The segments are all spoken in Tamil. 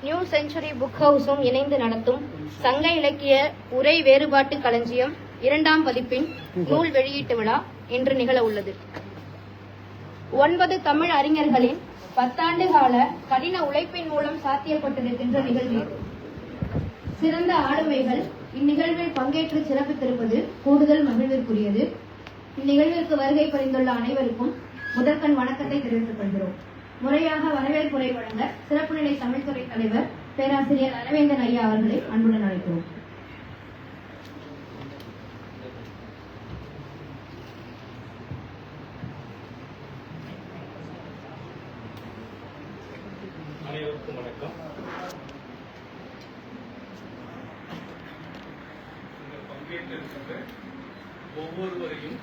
நியூ செஞ்சுரி புக் ஹவுஸும் இணைந்து நடத்தும் சங்க இலக்கிய உரை வேறுபாட்டு களஞ்சியம் 2ஆம் பதிப்பின் நூல் வெளியீட்டு விழா இன்று நிகழ உள்ளது. 9 தமிழ் அறிஞர்களின் 10 ஆண்டு கால கடின உழைப்பின் மூலம் சாத்தியப்பட்டிருக்கின்ற நிகழ்வு. சிறந்த ஆளுமைகள் இந்நிகழ்வில் பங்கேற்று சிறப்பித்திருப்பது கூடுதல் மகிழ்விற்குரியது. இந்நிகழ்விற்கு வருகை புரிந்துள்ள அனைவருக்கும் முதற்கண் வணக்கத்தை தெரிவித்துக் கொள்கிறோம். முறையாக வரவேற்புரை வழங்க சிறப்பு நிலை தமிழ்துறை தலைவர் பேராசிரியர் அரவேந்தன் ஐயா அவர்களை அன்புடன் அழைக்கிறோம். அனைவருக்கும் வணக்கம். பங்கேற்றிருக்கின்ற ஒவ்வொருவரையும்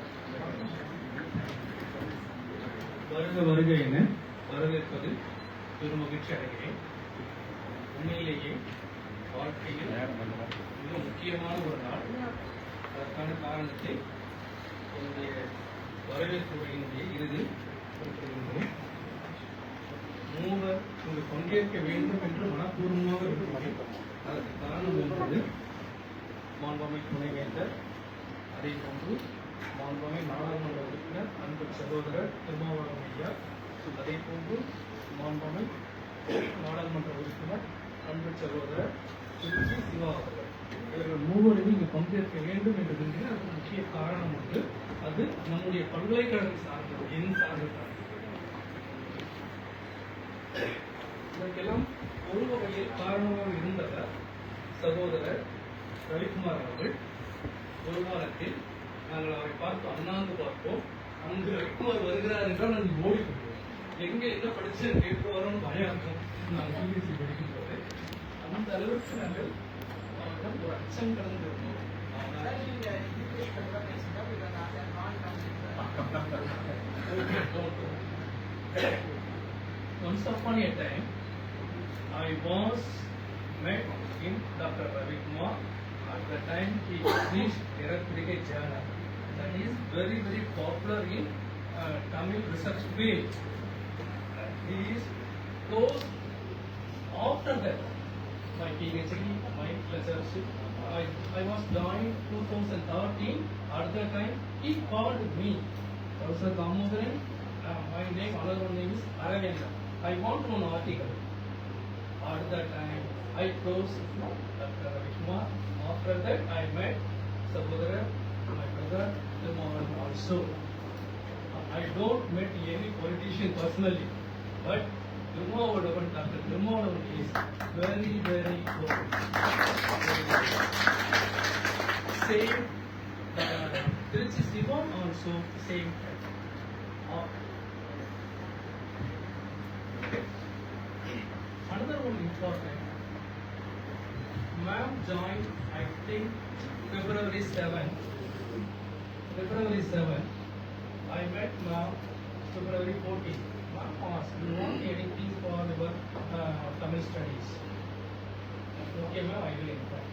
வருக வருக என வரவேற்பது பெரும் மகிழ்ச்சி அடைகிறேன். உண்மையிலேயே வாழ்க்கையில் மிக முக்கியமான ஒரு நாள். அதற்கான காரணத்தை என்னுடைய வரவேற்புரையினுடைய இறுதியில் குறிப்பிடுகின்றேன். மூவர் இங்கு பங்கேற்க வேண்டும் என்று மனப்பூர்வமாக இருக்கிறேன். அதற்கு காரணம் என்பது மாண்புமிகு துணைவேந்தர், அதே போன்று மாண்புமிகு நாடாளுமன்ற உறுப்பினர் அன்பு சகோதரர் திருமாவளவன் ஐயா, அதே போன்று மாண்புமிகு நாடாளுமன்ற உறுப்பினர் அன்பு சகோதரர் திருச்சி சிவா அவர்கள், இவர்கள் மூவரும் இங்கு பங்கேற்க வேண்டும் என்று விரும்பினால் அதற்கு முக்கிய காரணம் உண்டு. அது நம்முடைய பல்கலைக்கழகம் சார்ந்தது, என் சார்ந்தது. இதற்கெல்லாம் ஒரு வகையில் காரணமாக இருந்தவர் சகோதரர் ரவிக்குமார் அவர்கள். ஒரு வாரத்தில் நாங்கள் அவரை பார்த்து அண்ணாந்து பார்ப்போம். அங்கு ரவிக்குமார் வருகிறார் என்றால் நாங்கள் ஓடி போடுவோம். எங்க என்ன படிச்சு கேட்க வரோம்னு பயம் இருக்கும். நாங்கள் சிபிஎஸ்சி படிக்கும்போது அந்த அளவுக்கு நாங்கள் அவரிடம் ஒரு அச்சம் கடந்திருந்தோம். Once upon a time, I was met in Dr. Ravikumar. At the time, he published Therapeutic Journal. That is very, very popular in Tamil research field. He is close after that. My PhD, my lectureship. I was joined 2013. At that time, he called me, Professor Damodaran. My name, another name is Aravindan. I want one article. At that time, I closed Dr. Ravikumar. After that, I met Sahodara, my brother, Thirumavan also. I don't met any politician personally, but Thirumavan, Dr. Thirumavan is very, very good. Same, Trichy Siva also same. Another one important. Ma'am joined, I think, February 7. February 7. I met ma'am February 14. Ma'am asked, "You want anything for your Tamil studies?" Okay, ma'am, I will inquire.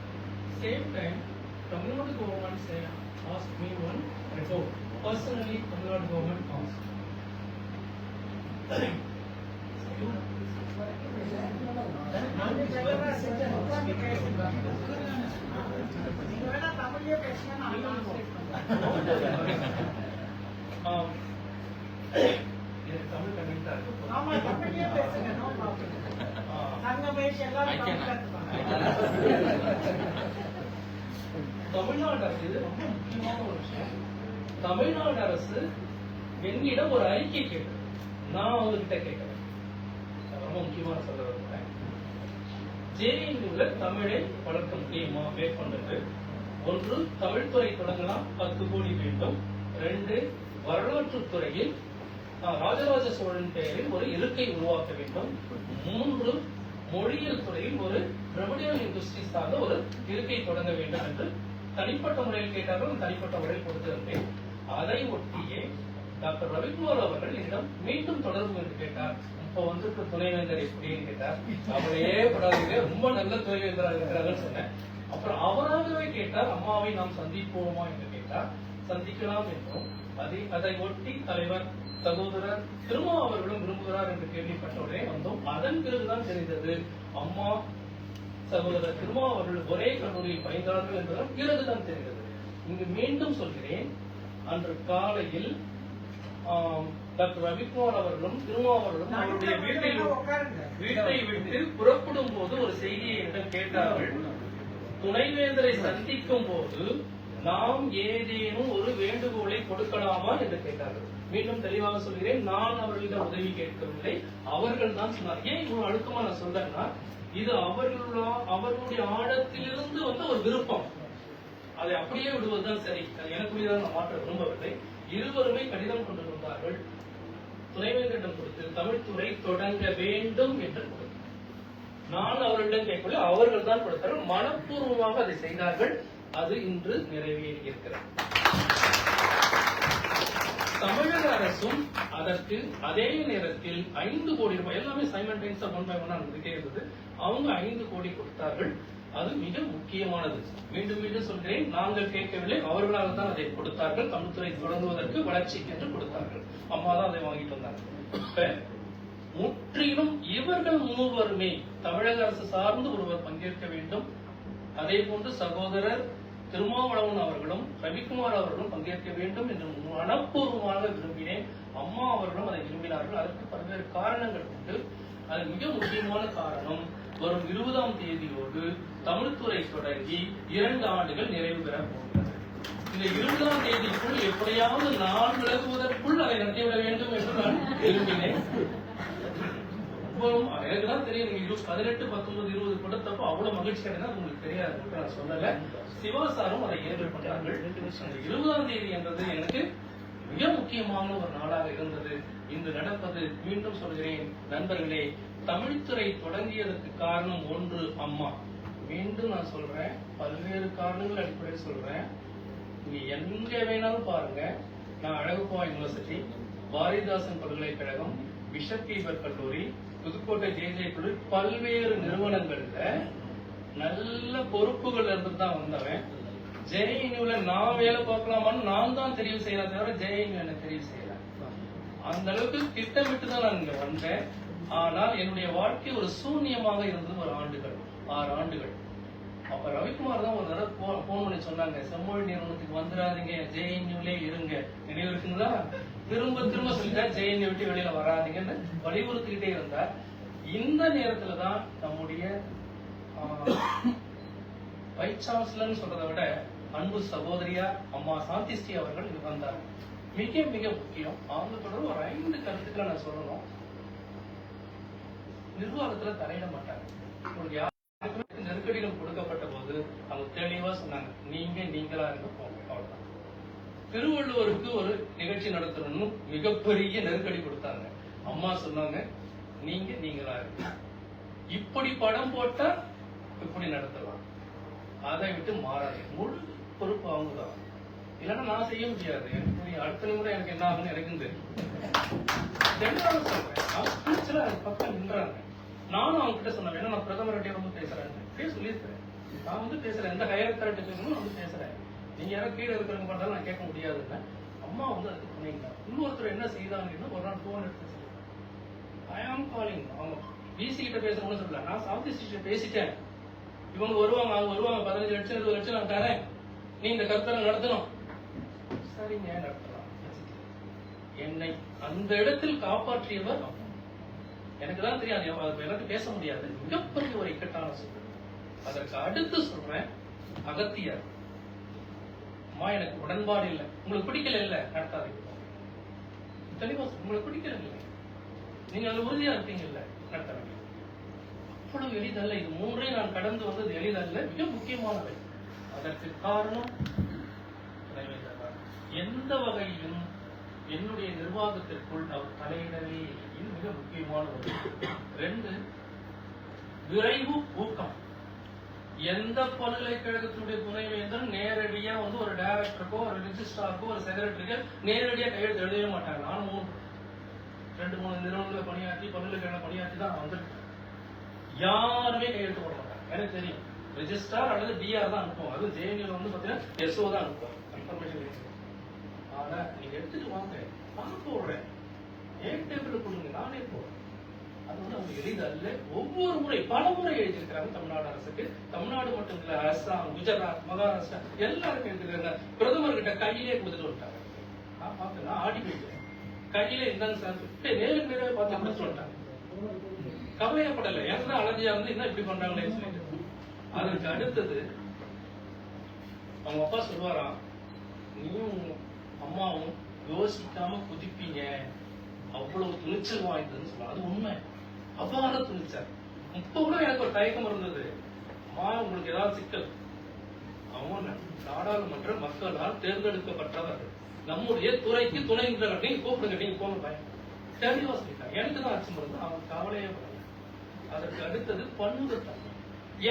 Same time, Tamil Nadu government asked me one report. Personally, Tamil Nadu government asked. Tamil Nadu அரசு ரொம்ப முக்கியமான ஒரு விஷயம். தமிழ்நாடு அரசு என்னிடம் ஒரு அறிக்கை கேட்குது, நான் அவங்ககிட்ட கேட்கிறேன். ரொம்ப முக்கியமான சொல்ல விரும்புகிறேன். ஜேஎன்யூல தமிழை வளர்க்க முடியுமா மேற்கொண்டது? 1, தமிழ் துறை தொடங்கலாம், 10 கோடி வேண்டும். 2, வரலாற்று துறையில் ராஜராஜ சோழன் பெயரில் ஒரு இருக்கை உருவாக்க வேண்டும். 3, மொழியியல் துறையில் ஒரு திராவிடியன் இண்டஸ்ட்ரி சார்ந்த ஒரு இருக்கை தொடங்க வேண்டும் என்று தனிப்பட்ட முறையில் கேட்டார்கள். தனிப்பட்ட முறையில் கொடுத்திருந்தேன். அதை ஒட்டியே டாக்டர் ரவிக்குமார் அவர்கள் என்னிடம் மீண்டும் தொடர்பு என்று கேட்டார். இப்போ வந்து துணைவேந்தர் எப்படின்னு கேட்டார். அவரையே படாதீங்க, ரொம்ப நல்ல துணைவேந்தராக இருக்கிறாங்கன்னு சொன்னேன். அப்புறம் அவராகவே கேட்டார், அம்மாவை நாம் சந்திப்போமா என்று கேட்டார். சந்திக்கலாம் என்றும் அதை ஒட்டி தலைவர் சகோதரர் திருமாவர்களும் விரும்புகிறார் என்று கேள்விப்பட்ட உடனே வந்தோம். அதன் பிறகுதான் தெரிந்தது அம்மா சகோதரர் திருமாவர்கள் ஒரே கல்லூரியில் பயின்றார்கள் என்பதும் பிறகுதான் தெரிந்தது. இங்கு மீண்டும் சொல்கிறேன், அன்று காலையில் டாக்டர் ரவிக்குமார் அவர்களும் திருமாவர்களும் அவருடைய வீட்டை விட்டு புறப்படும் போது ஒரு செய்தியை என்னிடம் கேட்டார்கள். துணைவேந்தரை சந்திக்கும் போது நாம் ஏதேனும் ஒரு வேண்டுகோளை கொடுக்கலாமா என்று கேட்டார்கள். மீண்டும் தெளிவாக சொல்கிறேன், நான் அவர்களிடம் உதவி கேட்கவில்லை, அவர்கள் தான் சொன்னார். ஏன் இவ்வளவு அழுத்தமா நான் சொல்றேன்னா, இது அவர்களுடைய ஆழத்திலிருந்து வந்த ஒரு விருப்பம். அதை அப்படியே விடுவதுதான் சரி. எனக்குரியதான் நான் மாற்ற விரும்பவில்லை. இருவருமே கடிதம் கொண்டிருந்தார்கள். துணைவேந்தரிடம் கொடுத்து தமிழ்துறை தொடங்க வேண்டும் என்று கொடுத்தார். நான் அவர்களிடம் கேட்கவில்லை, அவர்கள் தான் கொடுத்தார்கள். மனப்பூர்வமாக அதை செய்தார்கள். அது இன்று நிறைவேறி இருக்கிறது. தமிழக அரசும் அதற்கு அதே நேரத்தில் 5 கோடி ரூபாய், எல்லாமே சைமல்டேனியஸா 1 by 1 நடந்துட்டே இருந்தது. அவங்க 5 கோடி கொடுத்தார்கள். அது மிக முக்கியமானது. மீண்டும் மீண்டும் சொல்கிறேன், நாங்கள் கேட்கவில்லை, அவர்களாக தான் அதை கொடுத்தார்கள். தமிழ்துறை தொடங்குவதற்கு வளர்ச்சிக்கு என்று கொடுத்தார்கள். அம்மா தான் அதை வாங்கிட்டு வந்தாங்க. முற்றிலும் இவர்கள் மூவருமே தமிழக அரசு சார்ந்து ஒருவர் பங்கேற்க வேண்டும். அதே போன்று சகோதரர் திருமாவளவன் அவர்களும் ரவிக்குமார் அவர்களும் பங்கேற்க வேண்டும் என்று மனப்பூர்வமாக விரும்பினேன். அம்மா அவர்களும் அதை விரும்பினார்கள். அதற்கு பல்வேறு காரணங்கள் உண்டு. அது மிக முக்கியமான காரணம், வரும் 20ஆம் தேதியோடு தமிழ்துறை தொடங்கி 2 ஆண்டுகள் நிறைவு பெற போகிறது. இந்த 20ஆம் தேதிக்குள் எப்படியாவது நான் விலகுவதற்குள் அதை நடத்திவிட வேண்டும் என்று நான் விரும்பினேன். எனக்குதான் தெரியும், நீங்க 18, 19, 20 கொடுத்தப்போ அவ்வளவு மகிழ்ச்சி கிடையாது. உங்களுக்கு தெரியாது, நான் சொல்லல. சிவா சாரும் அதை ஏற்றுக்கொண்டார்கள். 20ஆம் தேதி என்பது எனக்கு மிக முக்கியமான ஒரு நாளாக இருந்தது. இன்று நடப்பது, மீண்டும் சொல்கிறேன் நண்பர்களே, தமிழ்துறை தொடங்கியதற்கு காரணம் ஒன்று அம்மா. மீண்டும் நான் சொல்றேன், பல்வேறு காரணங்கள் அடிப்படையில் சொல்றேன். நீங்க எங்க வேணாலும் பாருங்க, நான் அழகப்பா யூனிவர்சிட்டி, பாரதிதாசன் பல்கலைக்கழகம், பிஷப் கீபர் கல்லூரி, புதுக்கோட்டை ஜே கல்லூரி, பல்வேறு நிறுவனங்கள்ல நல்ல பொறுப்புகள் இருந்து தான் வந்தவன். ஜேஎன்யூல நான் வேலை பார்க்கலாமான்னு நான் தான் தெரிவு செய்யலாம், தவிர ஜேஎன்யூ என்ன தெரிவு செய்யல. அந்த அளவுக்கு திட்டமிட்டு தான் நான் இங்க வந்தேன். ஆனால் என்னுடைய வாழ்க்கை ஒரு சூன்யமாக இருந்தது. ஒரு 6 ஆண்டுகள். அப்ப ரவிக்குமார் தான் ஒரு தடவை போன் பண்ணி சொன்னாங்க, செம்மொழி நிறுவனத்துக்கு வந்துடாதீங்க, ஜேஎன்யூலே இருங்க. நினைவு இருக்குங்களா? திரும்ப சொல்லிட்டா ஜேஎன்யூ விட்டு வெளியில வராதீங்கன்னு வலியுறுத்திக்கிட்டே இருந்தார். இந்த நேரத்துல தான் நம்முடைய வைஸ் சான்சலர் சொல்றதை விட அன்பு சகோதரியா அம்மா சாந்திஸ்ரீ அவர்கள் இங்க வந்தார். மிக மிக முக்கியம், அவங்க தொடர்பு ஒரு 5 கருத்துக்களை நான் சொல்லணும். நிர்வாகத்துல தலையிட மாட்டாங்க. உங்களுக்கு யாருக்கு நெருக்கடிகள் கொடுக்கப்பட்ட போது அவங்க தெளிவா சொன்னாங்க, நீங்களா இருக்க போங்க, அவ்வளவுதான். திருவள்ளுவருக்கு ஒரு நிகழ்ச்சி நடத்தணும்னு மிகப்பெரிய நெருக்கடி கொடுத்தாங்க. அம்மா சொன்னாங்க, நீங்களா இருக்கு. இப்படி படம் போட்டா இப்படி நடத்தலாம், அதை விட்டு மாறாது. முழு பொறுப்பு அவங்கதான். இல்லைன்னா நான் செய்ய முடியாது. எனக்கு அடுத்த முறை எனக்கு என்ன ஆகுன்னு எனக்கு தெரியும். சொல்றேன், பக்கம் நின்றாங்க. நானும் அவங்க கிட்ட சொன்னேன், ஏன்னா நான் பிரதமர்கிட்ட ரொம்ப பேசுறேன், சொல்லியிருக்கிறேன். நான் வந்து பேசுறேன், எந்த ஹையர் அத்தாரிட்டி பேசணும் வந்து பேசுறேன். நீங்க யாரும் கீழே இருக்கிறவங்க பார்த்தாலும் நான் கேட்க முடியாதுன்னு அம்மா வந்து அதுக்கு பண்ணிருந்தாங்க. இன்னொருத்தர் என்ன செய்தாங்கன்னா, ஒரு நாள் போன் எடுத்து ஐ ஆம் காலிங், அவங்க பிசி கிட்ட பேசணும்னு சொல்லல, நான் சவுத் ஈஸ்ட் பேசிட்டேன், இவங்க வருவாங்க, அவங்க வருவாங்க, 15 லட்சம் 20 லட்சம் நான் தரேன், நீ இந்த கருத்தரை நடத்தணும். சரிங்க, நடத்தலாம். என்னை அந்த இடத்தில் காப்பாற்றியவர் எனக்கு தான் தெரியாது, எனக்கு பேச முடியாது. மிகப்பெரிய ஒரு இக்கட்டான சூழல். அதற்கு அடுத்து சொல்றேன், அகத்தியர் அம்மா எனக்கு உடன்பாடு இல்லை, உங்களுக்கு பிடிக்கல இல்ல நடத்தாதீங்க. தெளிவா உங்களுக்கு பிடிக்கல இல்லை, நீங்க அதுல உறுதியா இருப்பீங்கல்ல, நடத்த. அவ்வளவு எளிதல்ல. இது 3ஐ நான் கடந்து வந்தது எளிதல்ல, மிக முக்கியமானவை. அதற்கு காரணம் எந்த வகையிலும் என்னுடைய நிர்வாகத்திற்குள் அவர் தலையிடவே இது மிக முக்கியமான ஒரு 2 விரைவு ஊக்கம். எந்த பல்கலைக்கழகத்தினுடைய துணைவேந்தரும் நேரடியா வந்து ஒரு டைரக்டருக்கோ ஒரு ரிஜிஸ்ட்ராருக்கோ ஒரு செக்ரட்டரிக்கோ நேரடியா கையெழுத்து எழுதவே மாட்டாங்க. நானும் 2-3 நிறுவனங்களை பணியாற்றி பல்கலைக்கழக பணியாற்றி தான் வந்துருக்கேன். யாருமே கையெழுத்து போட மாட்டாங்க. எனக்கு தெரியும், ரெஜிஸ்ட்ரார் அல்லது டிஆர் தான் அனுப்புவோம். அது ஜேஎன்யூ வந்து பாத்தீங்கன்னா எஸ்ஓ தான் அனுப்புவோம், இன்ஃபர்மேஷன். ஆனா நீங்க எடுத்துட்டு வாங்க, நான் போடுறேன், ஏன் டேபிள் கொடுங்க, நானே போறேன். அது வந்து அவங்க எளிதல்ல. ஒவ்வொரு முறை பல முறை எழுதியிருக்கிறாங்க தமிழ்நாடு அரசுக்கு. தமிழ்நாடு மட்டும் இல்ல, அஸ்ஸாம், குஜராத், மகாராஷ்டிரா எல்லாருக்கும் எழுதிருக்காங்க. பிரதமர் கிட்ட கையிலே கொடுத்துட்டு வந்துட்டாங்க. நான் பார்த்தேன், நான் ஆடி போயிட்டேன். கையில இருந்தாங்க சார், நேருக்கு நேரவே பார்த்து கொடுத்துட்டு வந்துட்டாங்க. கவலையப்படலை, எனக்கு தான் அலர்ஜியா இருந்து என்ன இப்படி பண்றாங்களே சொல்லிட்டு. அதற்கு அடுத்தது அவங்க அப்பா சொல்லுவாராம், நீயும் அம்மாவும் யோசிக்காம குதிப்பீங்க, அவ்வளவு துணிச்சல் வாய்ந்ததுன்னு சொல்லுவாங்க. அது உண்மை, அவ்வாறு துணிச்சல். இப்ப கூட எனக்கு ஒரு தயக்கம் இருந்தது, அம்மா உங்களுக்கு ஏதாவது சிக்கல், அவங்க நாடாளுமன்ற மக்களால் தேர்ந்தெடுக்கப்பட்டவர்கள், நம்முடைய துறைக்கு துணை நின்றவர்கள், நீங்க கூப்பிடுங்க, நீங்க போங்க பயம் தெளிவா சொல்லிட்டாங்க. எனக்கு தான் அச்சம் இருந்தது, அவங்க கவலையே படல. அதற்கு அடுத்தது பன்முகத்தன்மை.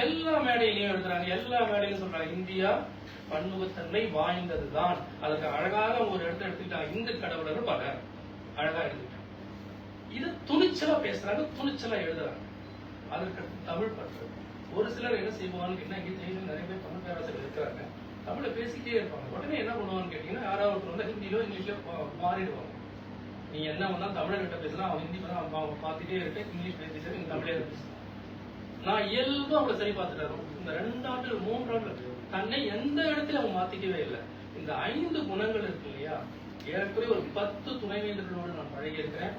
எல்லா மேடையிலையும் எழுதுறாங்க, எல்லா மேடையிலும் சொல்றாங்க இந்தியா பன்முகத்தன்மை வாய்ந்ததுதான். அதுக்கு அழகாக ஒரு இடத்த எடுத்துக்கிட்டாங்க, இந்து கடவுளர் பல அழகா எடுத்துக்கிட்டாங்க. இது துணிச்சலா பேசுறாங்க, துணிச்சலா எழுதுறாங்க. அதற்கு தமிழ் பற்று. ஒரு சிலர் என்ன செய்வாங்கன்னு கேட்டா, இங்க நிறைய பேர் தமிழ் பேராசிரியர் இருக்கிறாங்க, தமிழை பேசிக்கிட்டே இருப்பாங்க. உடனே என்ன பண்ணுவான்னு கேட்டீங்கன்னா, யாராவது வந்து ஹிந்திலோ இங்கிலீஷ்லோ மாறிடுவாங்க. நீ என்ன வந்தா தமிழர்கிட்ட பேசலாம், அவன் ஹிந்தி அவங்க பார்த்துட்டே இருக்க, இங்கிலீஷ் பேசிட்டு நீங்க தமிழே பேசலாம். நான் இயல்பா அவங்களை சரி பார்த்துட்டாரு. இந்த 2 ஆண்டு 3 ஆண்டு தன்னை எந்த இடத்துல அவங்க மாத்திக்கவே இல்லை. இந்த 5 குணங்கள் இருக்கு இல்லையா, ஏற்கனவே ஒரு 10 துணைவேந்தர்களோடு நான் பழகி இருக்கிறேன்.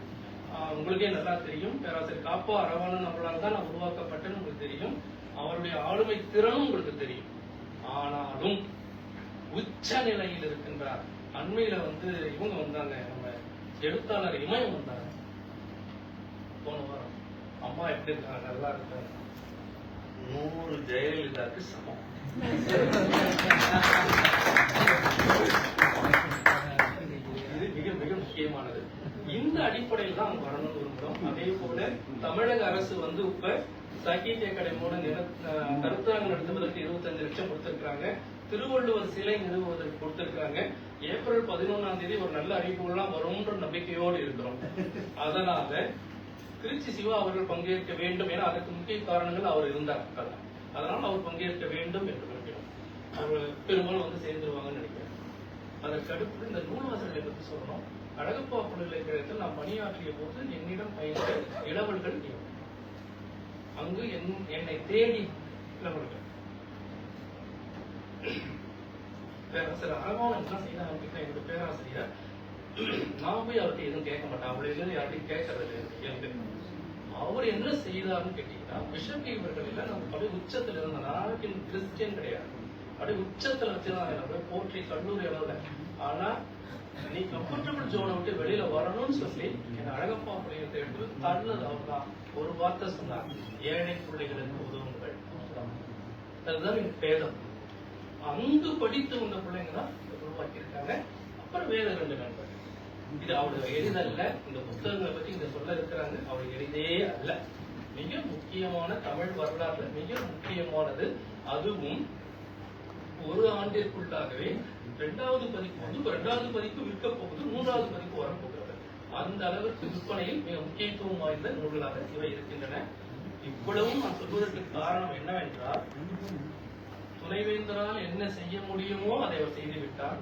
உங்களுக்கே நல்லா தெரியும், பேராசிரியர் காப்பா அரவாணன் நம்மளால தான் நான் உருவாக்கப்பட்டேன்னு உங்களுக்கு தெரியும். அவருடைய ஆளுமை திறனும் உங்களுக்கு தெரியும். ஆனாலும் உச்ச நிலையில் இருக்கின்றார். அண்மையில வந்து இவங்க வந்தாங்க, நம்ம எழுத்தாளர் இமயம் வந்தாங்க போன வாரம். அம்மா எப்படி இருக்காங்க? நல்லா இருக்காங்க. 100 ஜெயலலிதாவுக்கு சமம். இது மிக மிக முக்கியமானது. இந்த அடிப்படையில் தான் அவங்க வரணும்னு விரும்புகிறோம். அதே போல தமிழக அரசு வந்து இப்ப சாகித்ய அகாடமி மூலம் கருத்தரங்கு நடத்துவதற்கு 25 லட்சம் கொடுத்திருக்காங்க. திருவள்ளுவர் சிலை நிறுவுவதற்கு கொடுத்திருக்காங்க. ஏப்ரல் 11ஆம் தேதி ஒரு நல்ல அறிவிப்புகள்லாம் வரும்ன்ற நம்பிக்கையோடு இருக்கிறோம். அதனால திருச்சி சிவா அவர்கள் பங்கேற்க வேண்டும் என அதற்கு முக்கிய காரணங்கள் அவர் இருந்தார். அதனால அவர் பங்கேற்க வேண்டும் என்று நினைக்கிறோம். அவர் பெரும்பாலும் வந்து சேர்ந்துருவாங்கன்னு நினைக்கிறேன். அதற்கு அடுத்து இந்த நூல்வாசல்களை பற்றி சொல்லணும். அழகப்பா பல்கலைக்கழகத்தில் நான் பணியாற்றிய போது என்னிடம் பயின்ற இளவல்கள் அங்கு என்னை தேடி இளவல்கள் பேராசிரியர் அரவாணன் என்ன செய்தாங்க கிட்ட, என்னோட பேராசிரியர் நான் போய் அவர்கிட்ட எதுவும் கேட்க மாட்டேன், அவளை யார்ட்டையும் கேட்கறது எனக்கு. அவர் என்ன செய்தார்னு கேட்டீங்கன்னா, பிஷப் இவர்கள் இல்ல, நம்ம அப்படியே உச்சத்துல இருந்த நாளைக்கு கிறிஸ்டியன் கிடையாது, அப்படியே உச்சத்துல வச்சுதான் அப்படியே போற்றி கல்லூரி அளவுல. ஆனா நீ கம்ஃபர்டபுள் ஜோனை விட்டு வெளியில வரணும்னு சொல்லி என் அழகப்பா பிள்ளைகளை எடுத்து தள்ளது அவர் தான். ஒரு வார்த்தை சொன்னார், ஏழை பிள்ளைகளுக்கு உதவுங்கள். அதுதான் எங்க பேதம். அங்கு படித்து வந்த பிள்ளைங்க தான் உருவாக்கி இருக்காங்க. அப்புறம் வேற 2 நண்பர்கள். இது அவருடைய எளிதல்ல. இந்த புத்தகங்களை பத்தி இங்க சொல்ல இருக்கிறாங்க, அவருடைய எளிதே அல்ல. மிக முக்கியமான தமிழ் வரலாறுல மிக முக்கியமானது. அதுவும் ஒரு ஆண்டிற்குள்ளாகவே 2வது பதிப்பு வந்து 2வது பதிப்பு விற்க போகுது, 3வது பதிப்பு வரப்போகிறது. அந்த அளவிற்கு விற்பனையில் மிக முக்கியத்துவம் வாய்ந்த நூல்களாக இவை இருக்கின்றன. இவ்வளவும் நான் சொல்வதற்கு காரணம் என்னவென்றால், துணைவேந்தரால் என்ன செய்ய முடியுமோ அதை அவர் செய்துவிட்டார்.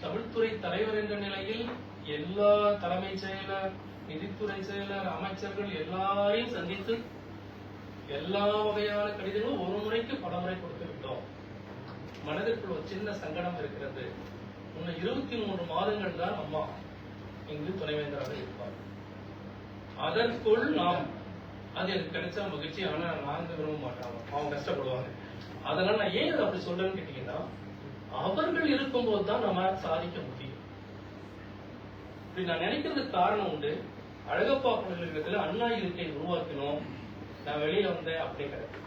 தமிழ்துறை தலைவர் என்ற நிலையில் எல்லா தலைமைச் செயலர், நிதித்துறை செயலர், அமைச்சர்கள் எல்லாரையும் சந்தித்து எல்லா வகையான கடிதங்களும் ஒரு முறைக்கு பல முறை கொடுத்து விட்டோம். மனதிற்குள் ஒரு சின்ன சங்கடம் இருக்கிறது. இன்னும் 23 மாதங்கள் தான் அம்மா இங்கு துணைவேந்தராக இருப்பார். அதற்குள் நாம், அது எனக்கு கிடைச்ச மகிழ்ச்சி. ஆனா நாங்க விரும்ப மாட்டாங்க, அவங்க கஷ்டப்படுவாங்க. அதனால நான் ஏன் அப்படி சொல்றேன்னு கேட்டீங்கன்னா, அவர்கள் இருக்கும்போது தான் நம்ம சாதிக்க முடியும். இப்படி நான் நினைக்கிறதுக்கு காரணம் உண்டு. அழகப்பா பல்கலைக்கழகத்தில் அண்ணா இருக்கை உருவாக்கினோம், நான் வெளியில வந்தேன் அப்படி கிடையாது.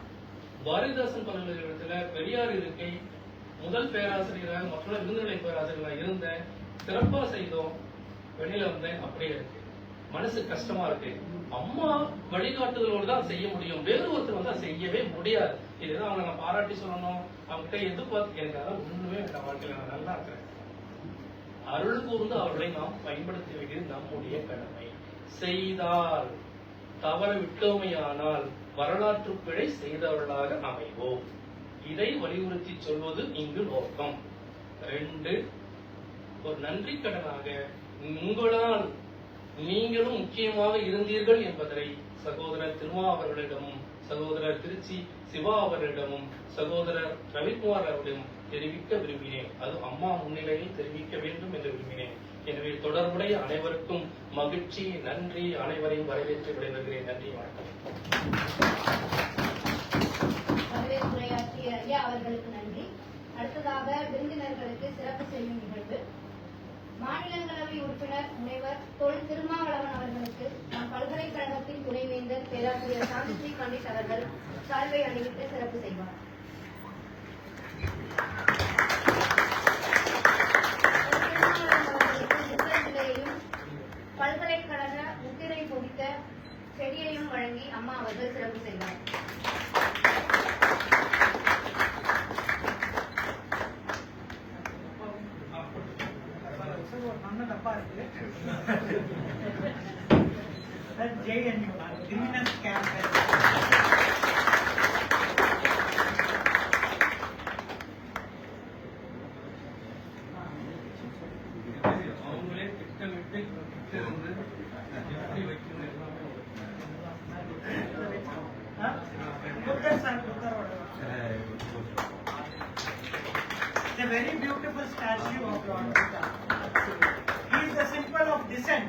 பாரதிதாசன் பல்கலைக்கழகத்தில் பெரியார் இருக்கை முதல் பேராசிரியராக மற்றொரு விருதுநிலை பேராசிரியராக இருந்தேன், சிறப்பா செய்தோம், வெளியில வந்தேன் அப்படியே இருக்கு. மனசு கஷ்டமா இருக்கு. அம்மா வழிகாட்டுதலோடு தான் செய்ய முடியும், வேறு ஒருத்தர் வந்தா செய்யவே முடியாது. இதுதான் அவங்க நான் பாராட்டி சொல்லணும், அவங்ககிட்ட எதிர்பார்த்து எனக்கு அதான் ஒண்ணுமே என் வாழ்க்கையில நான் நல்லா இருக்கிறேன். அருள் கூர்ந்து அவர்களை நாம் பயன்படுத்தி வேண்டியது நம்முடைய கடமை. செய்தால், தவற விட்டோமையானால் வரலாற்று பிழை செய்தவர்களாக அமைவோம். இதை வலியுறுத்தி சொல்வது இங்கு நோக்கம். 2, ஒரு நன்றி கடனாக உங்களால் நீங்களும் முக்கியமாக இருந்தீர்கள் என்பதை சகோதரர் திருமா அவர்களிடமும் சகோதரர் திருச்சி சிவா அவர்களிடமும் சகோதரர் ரவிக்குமார் அவர்களிடம் தெரிவிக்க விரும்பினேன். அது அம்மா முன்னிலையில் தெரிவிக்க வேண்டும் என்று விரும்பினேன். எனவே தொடர்புடைய அனைவருக்கும் மகிழ்ச்சி, நன்றி. அனைவரையும் வரவேற்று விடைபெறுகிறேன். நன்றி, வணக்கம். வரவேற்புரையாற்றிய ஐயா அவர்களுக்கு நன்றி. அடுத்ததாக விருந்தினர்களுக்கு சிறப்பு செய்யும் நிகழ்வு. மாநிலங்களவை உறுப்பினர் முனைவர் தொல் திருமாவளவன் அவர்களுக்கு நம் பல்கலைக்கழகத்தின் துணைவேந்தர் பேராசிரியர் சாந்திஸ்ரீ பண்டிட் அவர்கள் சால்வை அணிவித்து சிறப்பு செய்வார். பல்கலைக்கழக முத்திரை பொதித்த செடியையும் வழங்கி அம்மா அவர்கள் சிறப்பு செய்வார். அவங்களே திட்டமிட்டு இருந்து எப்படி வைக்கணும் எல்லாமே a very beautiful statue of Lord Buddha. He is the symbol of dissent.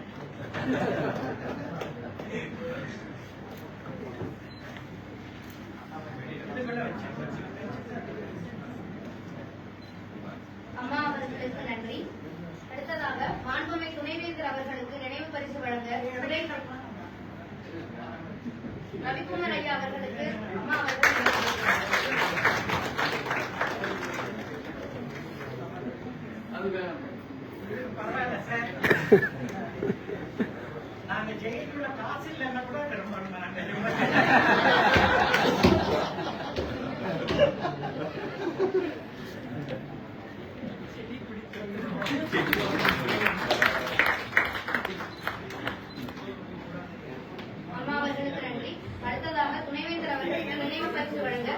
அம்மா அவர்களுக்கு நன்றி. அடுத்ததாக மாண்புமை துணைவேந்தர் அவர்களுக்கு நினைவு பரிசு வழங்க ரவிக்குமார் ஐயா அவர்களுக்கு அம்மா அவர்கள் பரவாயில்ல சார், நாங்க ஜெயிலுள்ள காசு இல்லைன்னா கூட ரொம்ப அம்மா அவர்களுக்கு நன்றி. அடுத்ததாக துணைவேந்தர் அவர்களுக்கு நினைவு பரிசு வழங்க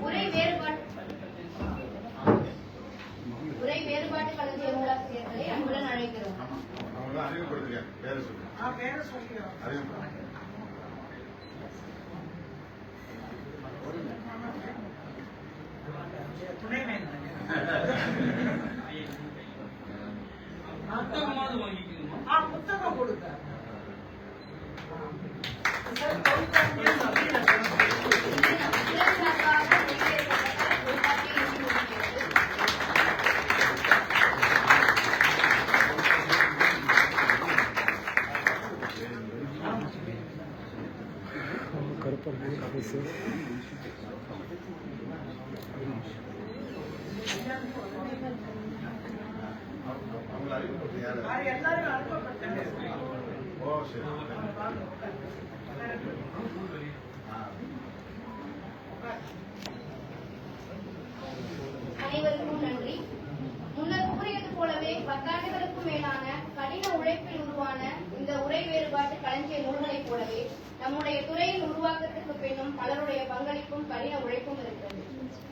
உரை வேறுபாட்டு களஞ்சிய நூலாசிரியர்களை அன்புடன் அழைக்கிறோம். புத்தகமாவது வாங்கிக்கணுமா? புத்தகம் கொடுக்க எல்லாரும் அனுப்பப்பட்டேன். அனைவருக்கும் நன்றி. முன்னர் கூறியது போலவே 10 ஆண்டுகளுக்கும் மேலான கடின உழைப்பில் உருவான இந்த உரை வேறுபாட்டு களஞ்சிய நூல்களைப் போலவே நம்முடைய துறையின் உருவாக்கத்திற்கு பின்னும் பலருடைய பங்களிப்பும் கடின உழைப்பும் இருக்கிறது.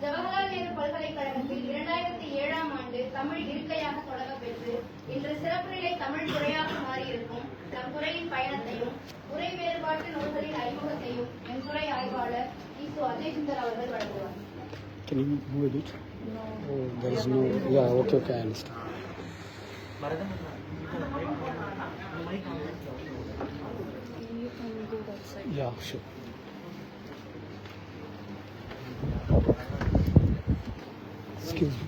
ஜவஹர்லால் நேரு பல்கலைக்கழகத்தில் 2007ஆம் ஆண்டு தமிழ் இருக்கையாக தொடங்கப்பெற்று இன்று சிறப்பு நிலை தமிழ் துறையாக மாறியிருக்கும் நம் துறையின் பயணத்தையும் உரை வேறுபாட்டு நூல்களின் அறிமுகத்தையும் என் துறை ஆய்வாளர் ஈசு அஜய் சுந்தர் அவர்கள் வழங்குவார். Can you move a bit? Oh, there is no. Yeah, okay, I understand. Yeah, sure. Excuse me.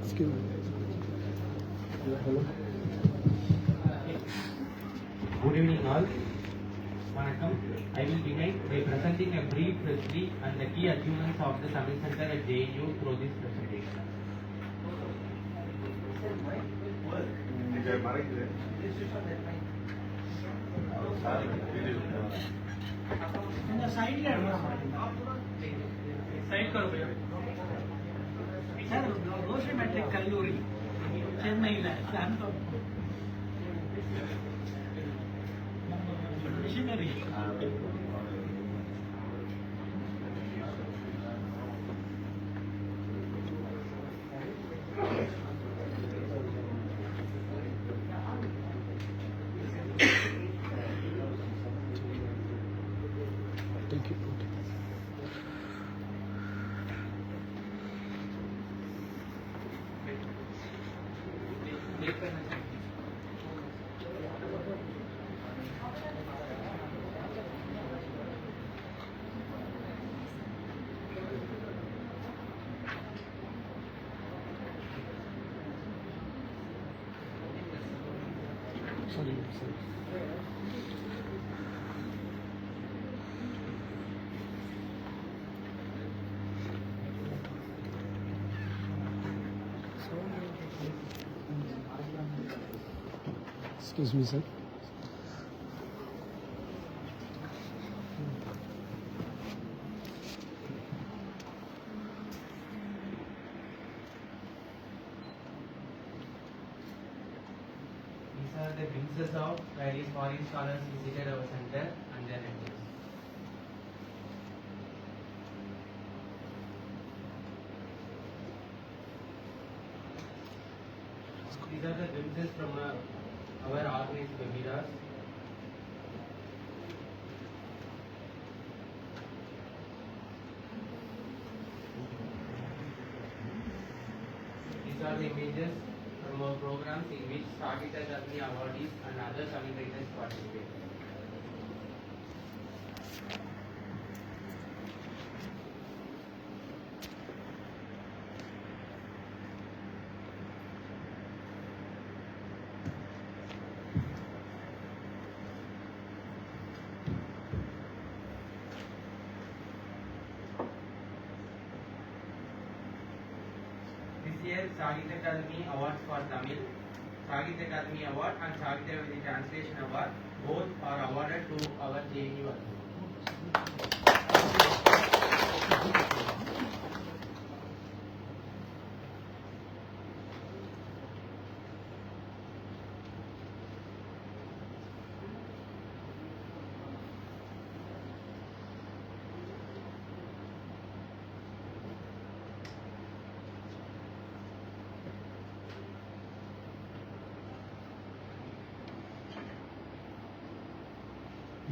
Excuse me. Hello. Good evening all. Vanakkam. I will begin by presenting a brief history and the key achievements of the Tamil Center at JNU through this presentation. Sir, Roshi matric கல்லூரி சென்னையில் missionary Sorry, sorry. Excuse me, sir. These are the glimpses of various foreign scholars visited our center and their lectures. These are the glimpses from our organized webinars. These are the images from our programs in which Sagita Academy awardees and other Tamil writers participate. This year, Sagita Academy Awards for Tamil, Sagita Academy Award and Sagita Vedi Translation Award both are awarded to our JNU alumni.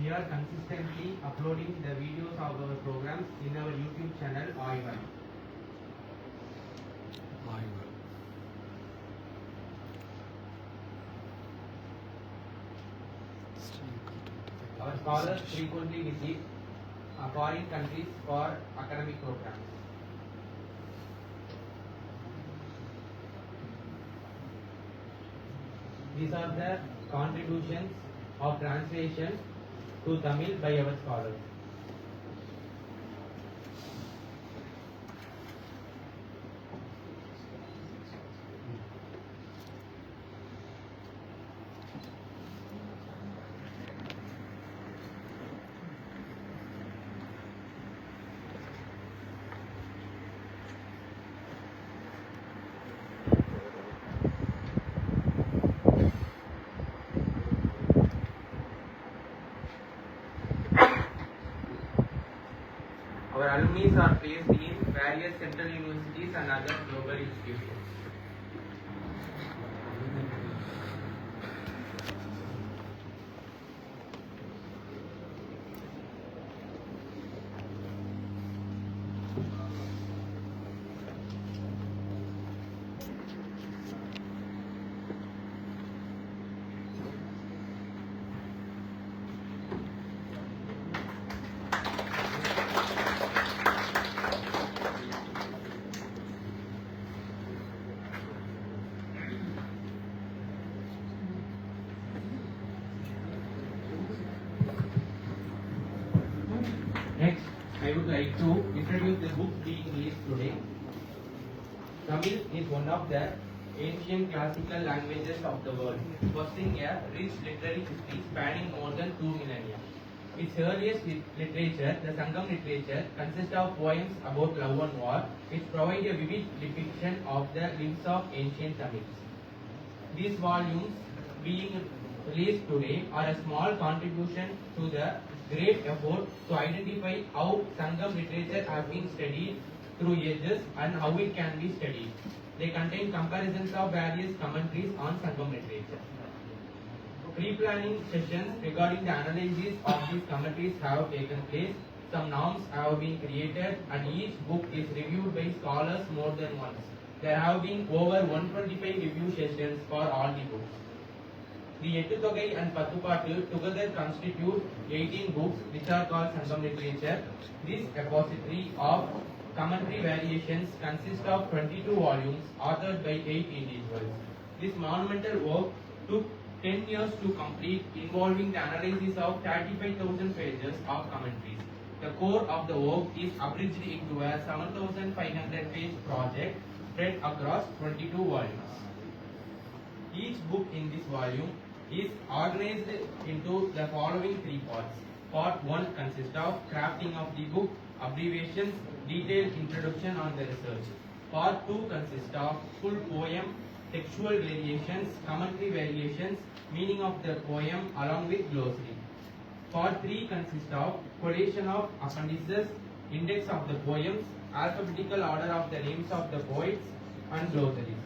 We are consistently uploading the videos of our programs in our YouTube channel Aivan. Our scholars frequently visit foreign countries for academic programs. These are the contributions of translation to Tamil by our scholars. Our alumni are placed in various central universities and other global institutions. Next, I would like to introduce the book being released today. Tamil is one of the ancient classical languages of the world, possessing a rich literary history spanning more than 2 millennia. Its earliest literature, the Sangam literature, consists of poems about love and war, which provide a vivid depiction of the lives of ancient Tamils. These volumes, being released today, are a small contribution to the great effort to identify how Sangam literature has been studied through ages and how it can be studied. They contain comparisons of various commentaries on Sangam literature. Pre-planning sessions regarding the analysis of these commentaries have taken place. Some norms have been created and each book is reviewed by scholars more than once. there have been over 125 review sessions for all the books. The Ettutogai and Pathupattu together constitute 18 books which are called Sangam literature. This repository of commentary variations consists of 22 volumes authored by 8 individuals. This monumental work took 10 years to complete, involving the analysis of 35,000 pages of commentaries. The core of the work is abridged into a 7,500 page project spread across 22 volumes. Each book in this volume is organized into the following 3 parts. Part 1 consists of crafting of the book, abbreviations, detailed introduction on the research. Part 2 consists of full poem, textual variations, commentary variations, meaning of the poem along with glossary. Part 3 consists of collation of appendices, index of the poems, alphabetical order of the names of the poets, and glossaries.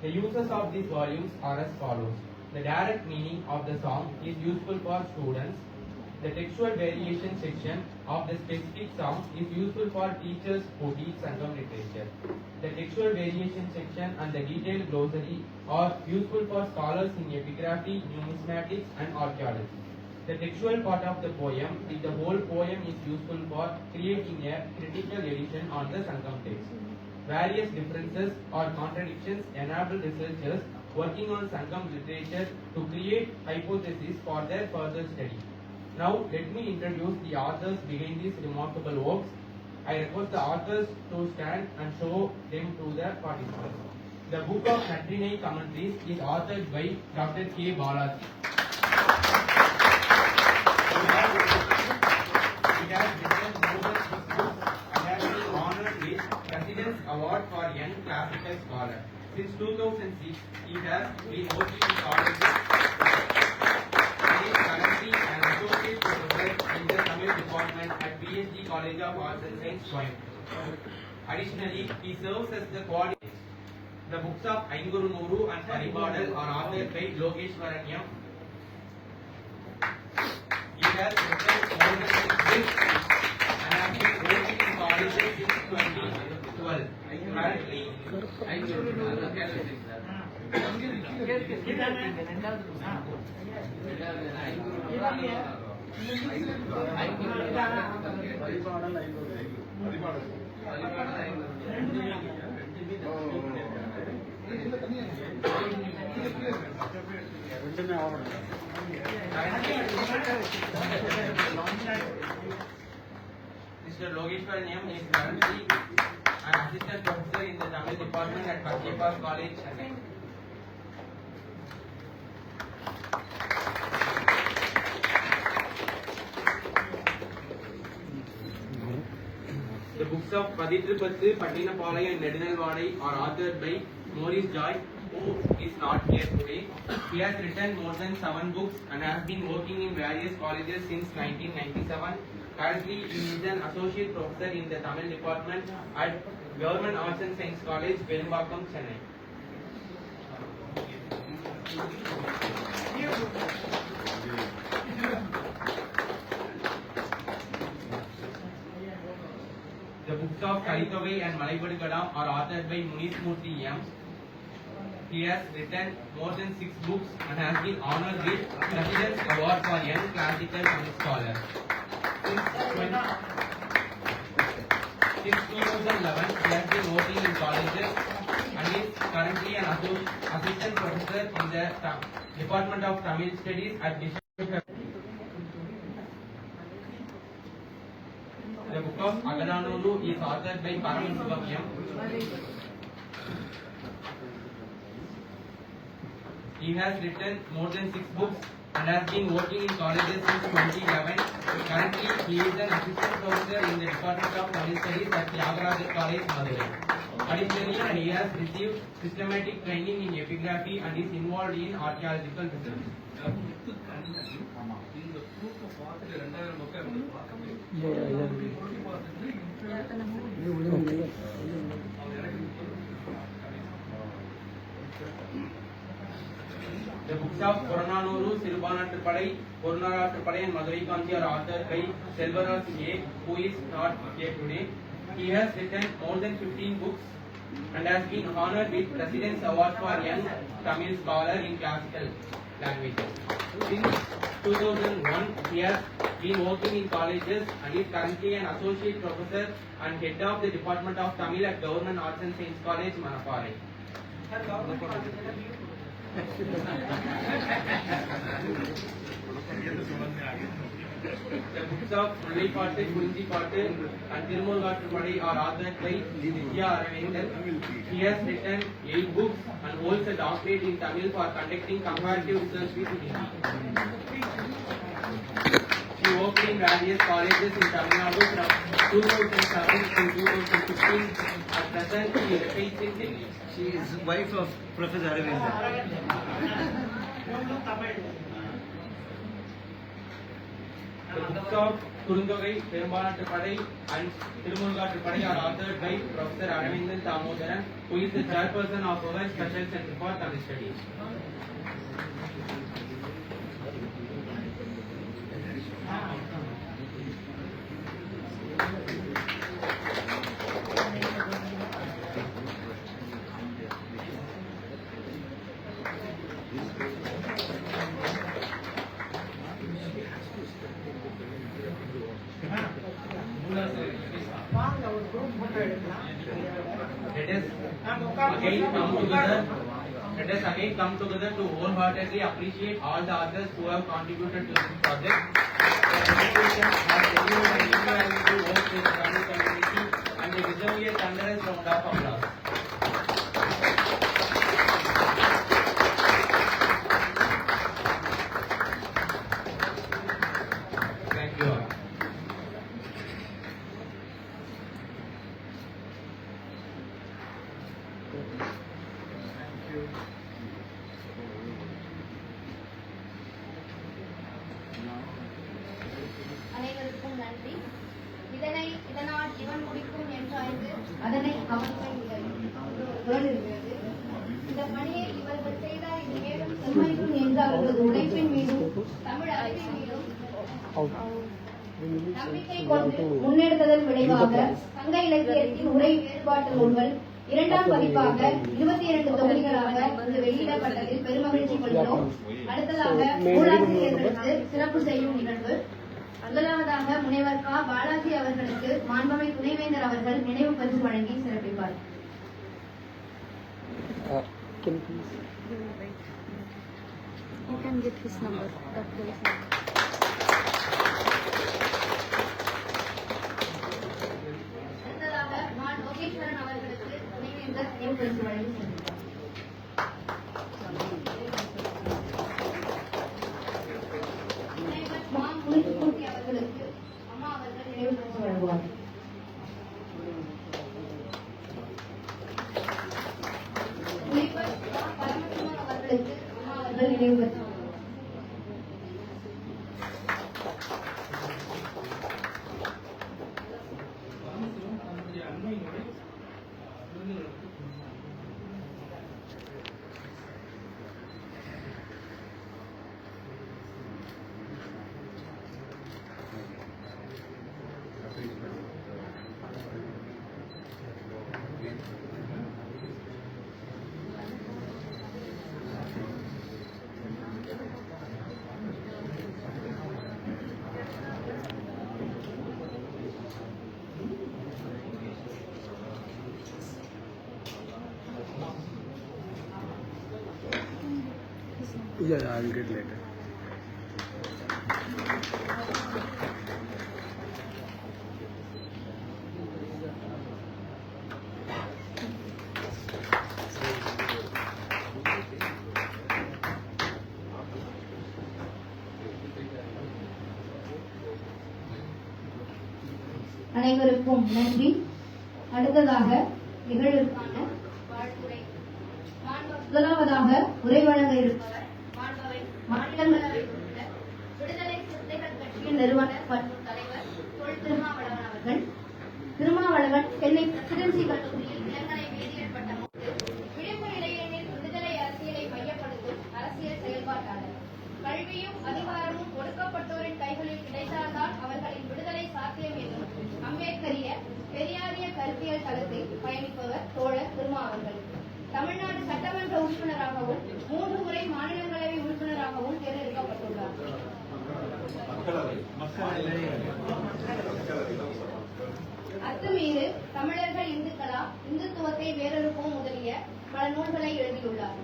The uses of these volumes are as follows. The direct meaning of the song is useful for students. The textual variation section of the specific song is useful for teachers who teach Sangam literature. The textual variation section and the detailed glossary are useful for scholars in epigraphy, numismatics, and archaeology. The textual part of the poem, if the whole poem is useful for creating a critical edition on the Sangam text. Various differences or contradictions enable researchers working on Sangam literature to create hypotheses for their further study. Now, let me introduce the authors behind these remarkable works. I request the authors to stand and show them to the participants. The book of Natrinai Commentaries is authored by Dr. K. Balaji. It has written more than 6 books and has been honored with President's Award for Young Classical Scholar. Since 2006, he has been working in colleges. He is currently an associate professor in the Tamil department at PhD College of Arts and Science, Coimbatore. Additionally, he serves as the coordinator. The books of Ainguru Nuru and Paribadal are authored by Logeshwaranyam. He has written more than 6 books and has been working in colleges since 2012. Currently, Mr. Logeshwaranyam is currently an assistant professor in the Tamil department at Pathiyappa College, Chennai. The books of Padithrupattu, Pattinapalai and Nedinalvadai are authored by Maurice Joy, who is not here today. He has written more than 7 books and has been working in various colleges since 1997. Currently, he is an associate professor in the Tamil department at Government Arts and Science College, Velambakam, Chennai. The books of Karithavai and Malaipadu are authored by Munismurthy M. He has written more than 6 books and has been honored with President's Award for Young Classical Tamil Scholar. Since 2011, he has been working in colleges and is currently an assistant professor in the Department of Tamil Studies at Bishop. The book of Agadanuru is authored by Paramasivam M. He has written more than 6 books and has been working in colleges since 2011. Currently, he is an assistant professor in the Department of Tamil Studies at Tyagaraja College, Madurai. Additionally, he has received systematic training in epigraphy and is involved in archaeological research. The books of Purananuru, Sirubanattupadai, Purunarattupadai and Madurai Kanthi are authored by Selvaraj A, who is not here today. He has written more than 15 books and has been honored with President's Award for Young Tamil Scholar in Classical Languages. Since 2001, he has been working in colleges and is currently an associate professor and head of the Department of Tamil at Government Arts and Science College, Manaparai. The books of Mullaipattu, Kurichipattu and Thirumuzhurgattupadai are authored by Vidya Aravindan. He has written 8 books and holds a doctorate in Tamil for conducting comparative research with Hindi. She worked in various colleges in Tamil Nadu from 2007 to 2015. At present, she resides in Delhi. She is wife of Professor Aravindan. The books of Kurundogai, Perumbalattupadai and Thirumuzhurgattupadai are authored by Professor Aravindan Damodaran, who is the chairperson of our Special Center for Tamil Studies. Let us again come together to wholeheartedly appreciate all the authors who have contributed to this project. Their dedication has delivered an invaluable work to the Tamil community, and they deserve a thunderous round of applause. Thank you all. அனைவருக்கும் நன்றி. இதனால் இவன் முடிக்கும் என்றாய்ந்து அதனை அவன்மை இருக்கிறது. இந்த பணியை இவர்கள் செய்தால் இது மேலும் செம்மைக்கும் என்ற அவர்களது உழைப்பின் மீதும் தமிழ் அறிவின் மீதும் நம்பிக்கை கொண்டு முன்னெடுத்ததன் விளைவாக சங்க இலக்கியத்தின் உரை வேறுபாட்டு நூல்கள் 2ஆம் பதிப்பாக 22 தொகுதிகளாக இன்று வெளியிடப்பட்டதில் பெருமகிழ்ச்சி கொள்கிறோம். அடுத்ததாக நூலாசிரியர்களுக்கு சிறப்பு செய்யும் நிகழ்வு. முதலாவதாக முனைவர் கா. பாலாஜி அவர்களுக்கு மாண்புமிகு துணைவேந்தர் அவர்கள் நினைவு பரிசு வழங்கி சிறப்பிப்பார். Can you please? You can get his number. That guy's number. அடுத்ததாக மா. லோகேஸ்வரன் அவர்களுக்கு துணைவேந்தர் நினைவு பரிசு வழங்கி சிறப்பிப்பார். முனைவர் மா. முனிசுமூர்த்தி அவர்களுக்கு அம்மா அவர்கள் நினைவு பரிசு வழங்குவார். முனைவர் கா. பரமசிவம் அவர்களுக்கு அம்மா அவர்கள் நினைவு பரிசு வழங்குவார். தன்னுடைய அண்மையினுடைய விருதுகளுக்கு Yeah, I'll get later. அனைவருக்கும் நன்றி. அடுத்ததாக நிகழ்விற்கான வாழ்த்துரை. முதலாவதாக உரை வழங்க இருப்பவர் மாண்பவை மாநிலங்களவை உறுப்பினர், விடுதலை சிறுத்தைகள் கட்சியின் நிறுவனர் மற்றும் தலைவர் தொல் திருமாவளவன் அவர்கள். திருமாவளவன் சென்னை பிரசிடென்சி கல்லூரியில் இளங்கலை வேதியியல் பட்டம் பெற்று விழிப்பு நிலையங்களில் விடுதலை அரசியலை மையப்படுத்தும் அரசியல் செயல்பாட்டாளர். கல்வியும் அதிகாரமும் ஒடுக்கப்பட்டோரின் கைகளில் கிடைத்தால்தான் அவர்களின் விடுதலை சாத்தியம் என்னும் அம்பேத்கரிய பெரியாரிய கருத்தியல் தளத்தில் பயணிப்பவர் தோழர் உறுப்பினராகவும் 3 முறை மாநிலங்களவை உறுப்பினராகவும் தேர்ந்தெடுக்கப்பட்டுள்ளார். அத்துமீது தமிழர்கள் இந்துக்களா, இந்துத்துவத்தை வேறறுப்போம் முதலிய பல நூல்களை எழுதியுள்ளார்.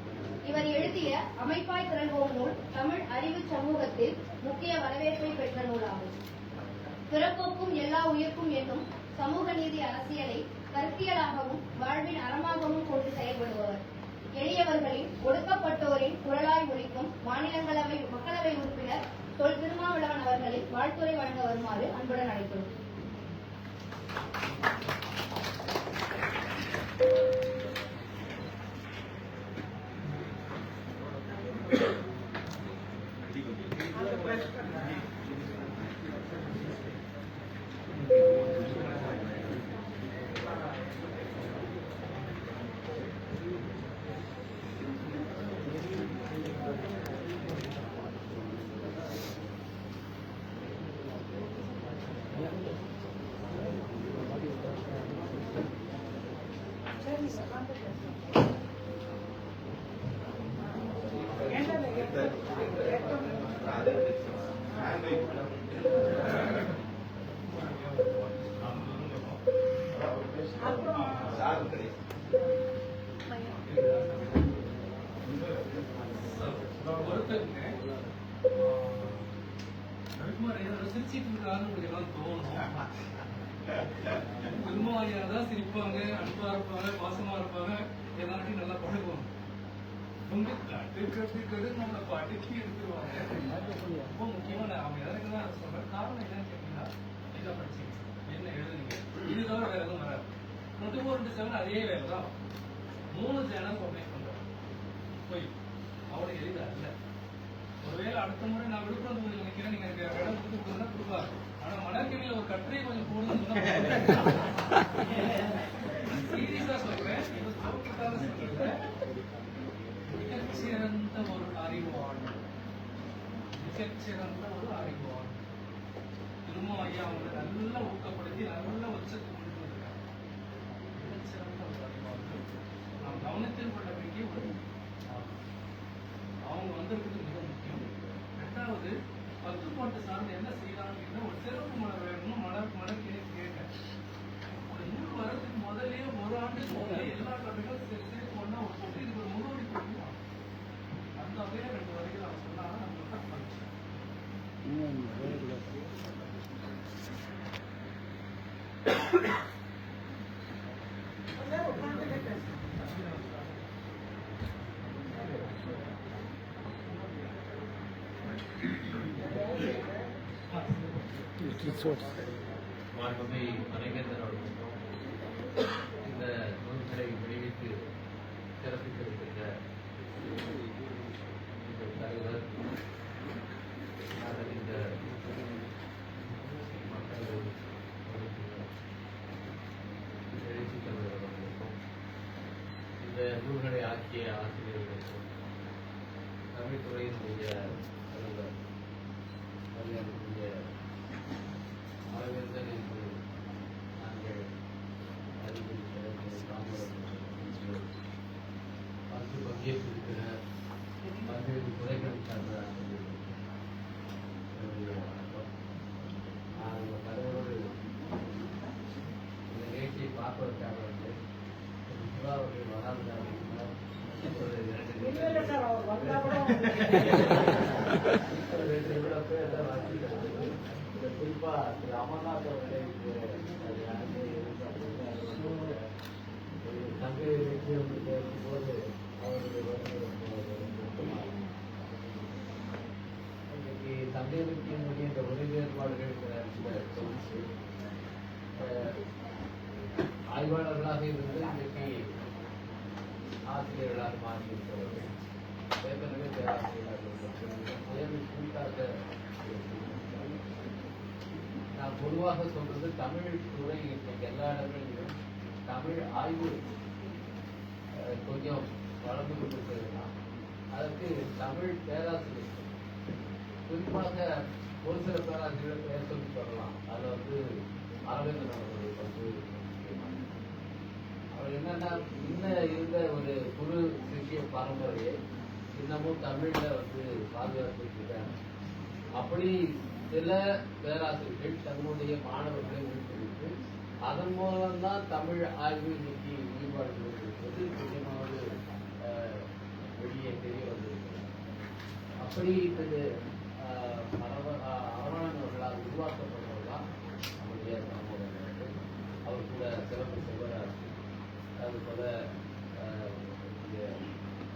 இவர் எழுதிய அமைப்பாய் திரள்வோம் நூல் தமிழ் அறிவு சமூகத்தில் முக்கிய வரவேற்பை பெற்ற நூலாகும். பிறப்போக்கும் எல்லா உயிர்க்கும் என்னும் சமூக நீதி அரசியலை கருத்தியலாகவும் வாழ்வின் அறமாகவும் கொண்டு செயல்படுபவர். எளியவர்களின், ஒடுக்கப்பட்டோரின் குரலாய் ஒலிக்கும் மக்களவை உறுப்பினர் தொல் திருமாவளவன் அவர்களை வாழ்த்துரை வழங்க வருமாறு அன்புடன் அழைக்கிறோம். திருமாவளியாதான் சிரிப்பாங்க, அன்பா இருப்பாங்க, பாசமா இருப்பாங்க, எல்லாத்தையும் நல்லா பழகுவாங்க. நம்மளை படுக்கி எடுத்துருவாங்க. ரொம்ப முக்கியமா நான் அவங்க எதற்குதான் சொல்றேன். காரணம் என்னன்னு கேட்டீங்கன்னா, இதை படிச்சீங்க, என்ன எழுதுனீங்க, இது தவிர வேற எதுவும் வராது. 24/7 அதே வேலை தான். 3 சேனல் கம்ப்ளைண்ட் பண்றோம். போய் அவ்வளவு எளிதா இல்ல. ஒருவேளை அடுத்த முறை நான் விழுப்புரம் தொகுதியில் நினைக்கிறேன், நீங்க எனக்கு இடம் கொடுத்து கொடுப்பாரு. ஆனா மணற்கேணியில ஒரு கட்டுரை கொஞ்சம் போடுன்னு சீரியஸா சொல்றேன். மிகச்சிறந்த ஒரு அறிவாளன், மிகச்சிறந்த ஒரு அறிவாளன் திரும்ப ஐயா அவங்களை நல்லா ஊக்கப்படுத்தி நல்ல உச்சத்துக்கு கொண்டு வந்திருக்காங்க. மிகச்சிறந்த ஒரு அறிவாளன். நாம் கவனத்தில் கொள்ள வேண்டிய ஒரு அவங்க வந்திருக்கிறது மிக முக்கியம். 2வது, 10 பாட்டு சார்ந்து என்ன செய்யலாம் அப்படின்னா, ஒரு சிறப்பு மலர் வேணும்னு மலர்கிணை கேட்டேன். ஒரு நூல் வரதுக்கு முதலே 1 ஆண்டுக்கு முதலே எல்லா கதைகளும் சேர்த்து ஒன்னா ஒரு போட்டு இதுக்கு ஒரு முகவரி கொடுக்கலாம். அந்த வகையில 2 வரைக்கும் நான் சொன்னா நம்ம படிச்சேன். மாண்புமை மணிகண்டன் அவர்களுக்கும் இந்த நூல்களை வெளியிட்டு சிறப்பித்திருக்கின்ற இந்த தலைவர், இந்த மக்கள் எழுச்சி தலைவர் அவர்களுக்கும், இந்த நூல்களை ஆக்கிய ஆசிரியர்களுக்கும், தமிழ்துறையினுடைய தலைவர் மரியாதைக்குரிய அரவிந்தன் என்று நாங்கள் அறிவித்த பங்கேற்றிருக்கிற பல்வேறு துறைகள் சார்ந்த என்னுடைய வணக்கம். நான் தலைவரோடு இந்த நிகழ்ச்சியை பார்ப்பதற்காக வந்து அவர்கள் வராததாக இருந்தால் ஒரு 2 நிமிடம் வாசிக்கிறது. குறிப்பா திரு அமர்நாத் அவர்களுக்கு சங்க இலக்கியம் பேசும்போது அவருடைய இன்னைக்கு சங்க இலக்கியங்களுடைய இந்த உரை வேறுபாடுகள் தொகுப்பு ஆய்வாளர்களாக இருந்து இன்றைக்கு ஆசிரியர்களாக மாறியிருக்கிறவர்கள், ஏற்கனவே பேராசிரியர்களாக குறிப்பாக நான் பொதுவாக சொல்றது, தமிழ் துறை இன்னைக்கு எல்லா இடங்களிலும் தமிழ் ஆய்வு கொஞ்சம் வளர்ந்து கொண்டிருக்கிறதுனா அதற்கு தமிழ் பேராசிரியர், குறிப்பாக ஒரு சில பேராசிரியர் பெயர் சொல்லி சொல்லலாம். அதில் வந்து அரவிந்தன் அவர்கள் வந்து அவர் என்னன்னா முன்ன இருந்த ஒரு குரு சிஷிய பாரம்பரியம் இன்னமும் தமிழ்ல பாதுகாத்துட்டு இருக்காங்க. அப்படி சில பேராசிரியர்கள் தன்னுடைய மாணவர்களை ஊக்குவித்து அதன் மூலம்தான் தமிழ் ஆய்வு இன்னைக்கு ஈடுபாடு கொண்டிருக்கிறது நிச்சயமாவது வெளியே தெரிய வந்திருக்கிறது. அப்படி அரவணர்களால் உருவாக்கப்படுவதுதான் நம்முடைய சமூகங்கள். அவர் கூட சிறப்பு செல்வராசி, அது போல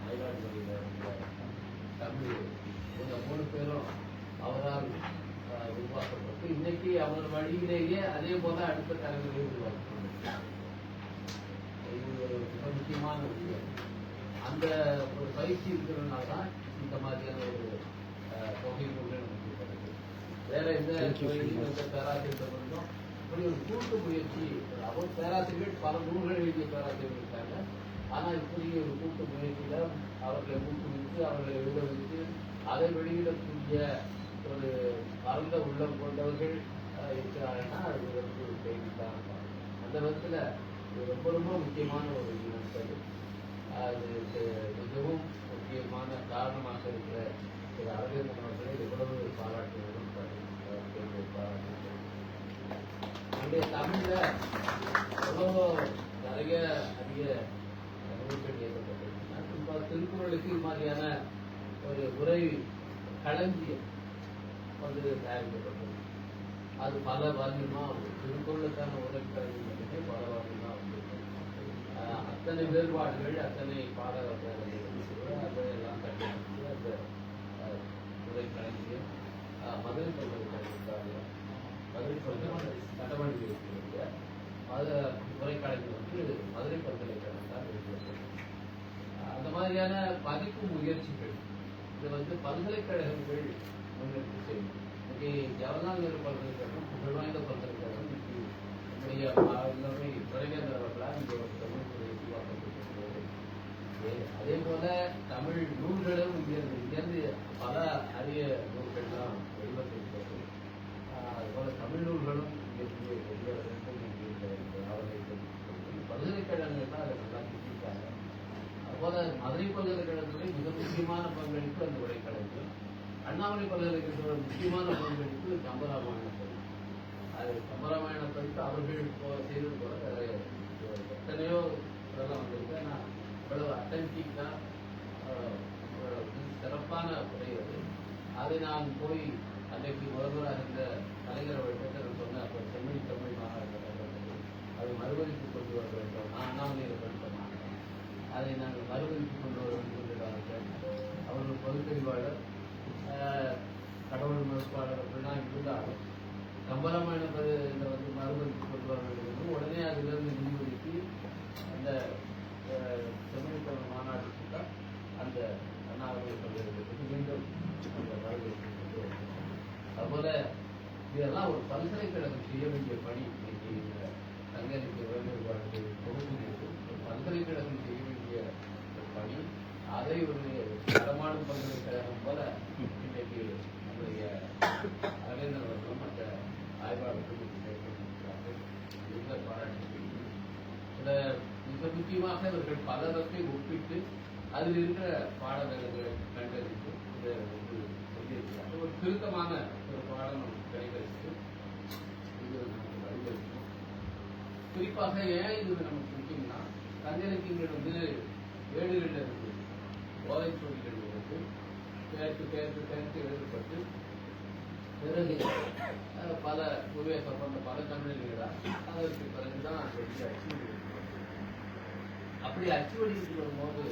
மயிலாடுதுறையில் தமிழ் இந்த 3 பேரும் அவரால் உருவாக்கப்பட்டு இன்னைக்கு அவர் வழியிலேயே அதே போல அடுத்த தலைமுறையை உருவாக்கப்படும். இது ஒரு மிக முக்கியமான விஷயம். அந்த ஒரு பயிற்சி இருக்கிறதுனால தான் இந்த மாதிரியான ஒரு தொகை நூல்கள் நமக்கு கிடைக்கும். வேற எந்த பேராசிரியர் இருந்தோம் இப்படி ஒரு கூட்டு முயற்சி. அவர் பேராசிரியர்கள் பல நூல்கள் எழுதிய பேராசிரியர்கள் இருக்காங்க. ஆனா இப்படி ஒரு கூட்டு முயற்சியில அவர்களை ஊக்குவித்து அவர்களை எழுத வைத்து அதை வெளியிடக்கூடிய ஒரு பரந்த உள்ளம் கொண்டவர்கள் இருக்கிறாங்கன்னா அது ஒரு செய்திதான். அந்த விதத்துல ரொம்ப ரொம்ப முக்கியமான ஒரு இனம். அது மிகவும் முக்கியமான காரணமாக இருக்கிற திரு அரவிந்தன் அவர்களை எவ்வளவு பாராட்டுவதும் பாராட்டுகிறேன். நம்முடைய தமிழ்ல எவ்வளவோ நிறைய அதிக நூல்கள் ஏற்பட்டிருக்கின்றன. திருக்குறளுக்கு இது மாதிரியான ஒரு உரை களஞ்சியம் தயாரிக்கப்பட்டது. அது பல வால்யூமா திருக்குறளுக்கான உரை களஞ்சியம் பல வால்யூமா அத்தனை வேறுபாடுகள் அத்தனை பாடல்கள் அதையெல்லாம் கண்டுபிடிச்சு அந்த உரை களஞ்சியம் மதுரை பல்கலைக்கழகத்தால் மதுரை நடவடிக்கை அது உரை களஞ்சியம் மதுரை பல்கலைக்கழகத்தால் வெளியிடப்பட்டது. அந்த மாதிரியான பதிப்பு முயற்சிகள் இது பல்கலைக்கழகங்கள் முன்னெடுத்து செய்யும். இன்னைக்கு ஜவஹர்லால் நேரு பல்கலைக்கழகம் புகழ்வாய்ந்த பல்கலைக்கழகம் நம்முடைய துறைவேந்தர் அவர்களால் இங்கே ஒரு தமிழ் துறை உருவாக்கப்பட்டிருக்கிறது. அதே போல தமிழ் நூல்களும் இங்கிருந்து பல அரிய நூல்கள்லாம் வெளிவந்திருக்கிறது. அதுபோல தமிழ் நூல்களும் இங்கிருந்து வெளியே வேண்டும் என்கின்ற ஆவலை பல்கலைக்கழகங்கள் தான் அதை நல்லா திட்டிருக்காங்க. அதுபோல மதுரை பல்கலைக்கழகத்துடைய மிக முக்கியமான பங்களிப்பு அந்த உரைக்கழகம். அண்ணாமலை பல்கலைக்கழகத்தோட முக்கியமான பங்களிப்பு கம்பராமாயண பதிப்பு. அது கம்பராமாயண பதிப்பு அவர்கள் செய்தது போல வேற எத்தனையோ இதெல்லாம் வந்திருக்கு. ஆனால் இவ்வளவு அத்தன்டிக்கா சிறப்பான உரை அது. அதை நான் போய் அன்றைக்கு முதல்வராக இருந்த கலைஞர் அவர்கள் சொன்ன அப்போ செம்மொழி தமிழ் மாநாடு அதை மறுவதிப்பு கொண்டு வர வேண்டும். நான் அண்ணாமலையில் படித்த மாணவன். அதை நாங்கள் மறுவதிப்பு கொண்டு வர வேண்டும். அவர்கள் பொதுப்பறிவாளர் கடவுள் மறுப்பாளர் அப்படிலாம் இருந்தாலும் கம்பராமாயணத்தில் மறுவதிப்பு கொண்டு வர வேண்டும். உடனே அதிலிருந்து நிதி அந்த செம்மொழி தமிழ் மாநாட்டுக்கு தான் அந்த அண்ணாமலை பல்கலைக்கழகத்துக்கு மீண்டும் அந்த மறுவதிப்பு கொண்டு வருகிறோம். அதுபோல இதெல்லாம் ஒரு பல்கலைக்கழகம் செய்ய வேண்டிய பணி. இன்னைக்கு இந்த தங்கருக்கு வேறுபாடு தொகுப்பு ஒரு பல்கலைக்கழகம் செய்ய வேண்டிய ஒரு பணி. அதை ஒரு நடமாடும் பல்கலைக்கழகம் போல இன்றைக்கு நம்முடைய அரவிந்தன் அவர்களும் மற்ற ஆய்வாளர்களும் செயல்பட்டிருக்கிறார்கள். இந்த பாராட்டு மிக முக்கியமாக இவர்கள் பலவற்றை ஒப்பிட்டு அதில் இருக்கிற பாடங்களை கண்டறிந்து இதை சொல்லியிருக்கிறார்கள். ஒரு திருத்தமான ஒரு பாடம் நமக்கு கிடைக்கிறது. இது நமக்கு வழிவகுக்கும். குறிப்பாக ஏன் இது நமக்கு முக்கியம்னா தங்கலக்கிங்கள் ஏடுகளில் இருந்து ஓலைச்சுவடிகள் இருந்து பெயர்த்து எழுதப்பட்டு பிறகு பல உருவேற்றப்பட்ட பல தமிழர்களால் அதற்கு பிறகுதான் அச்சுவடி. அப்படி அச்சுவடிக்கு வரும்போது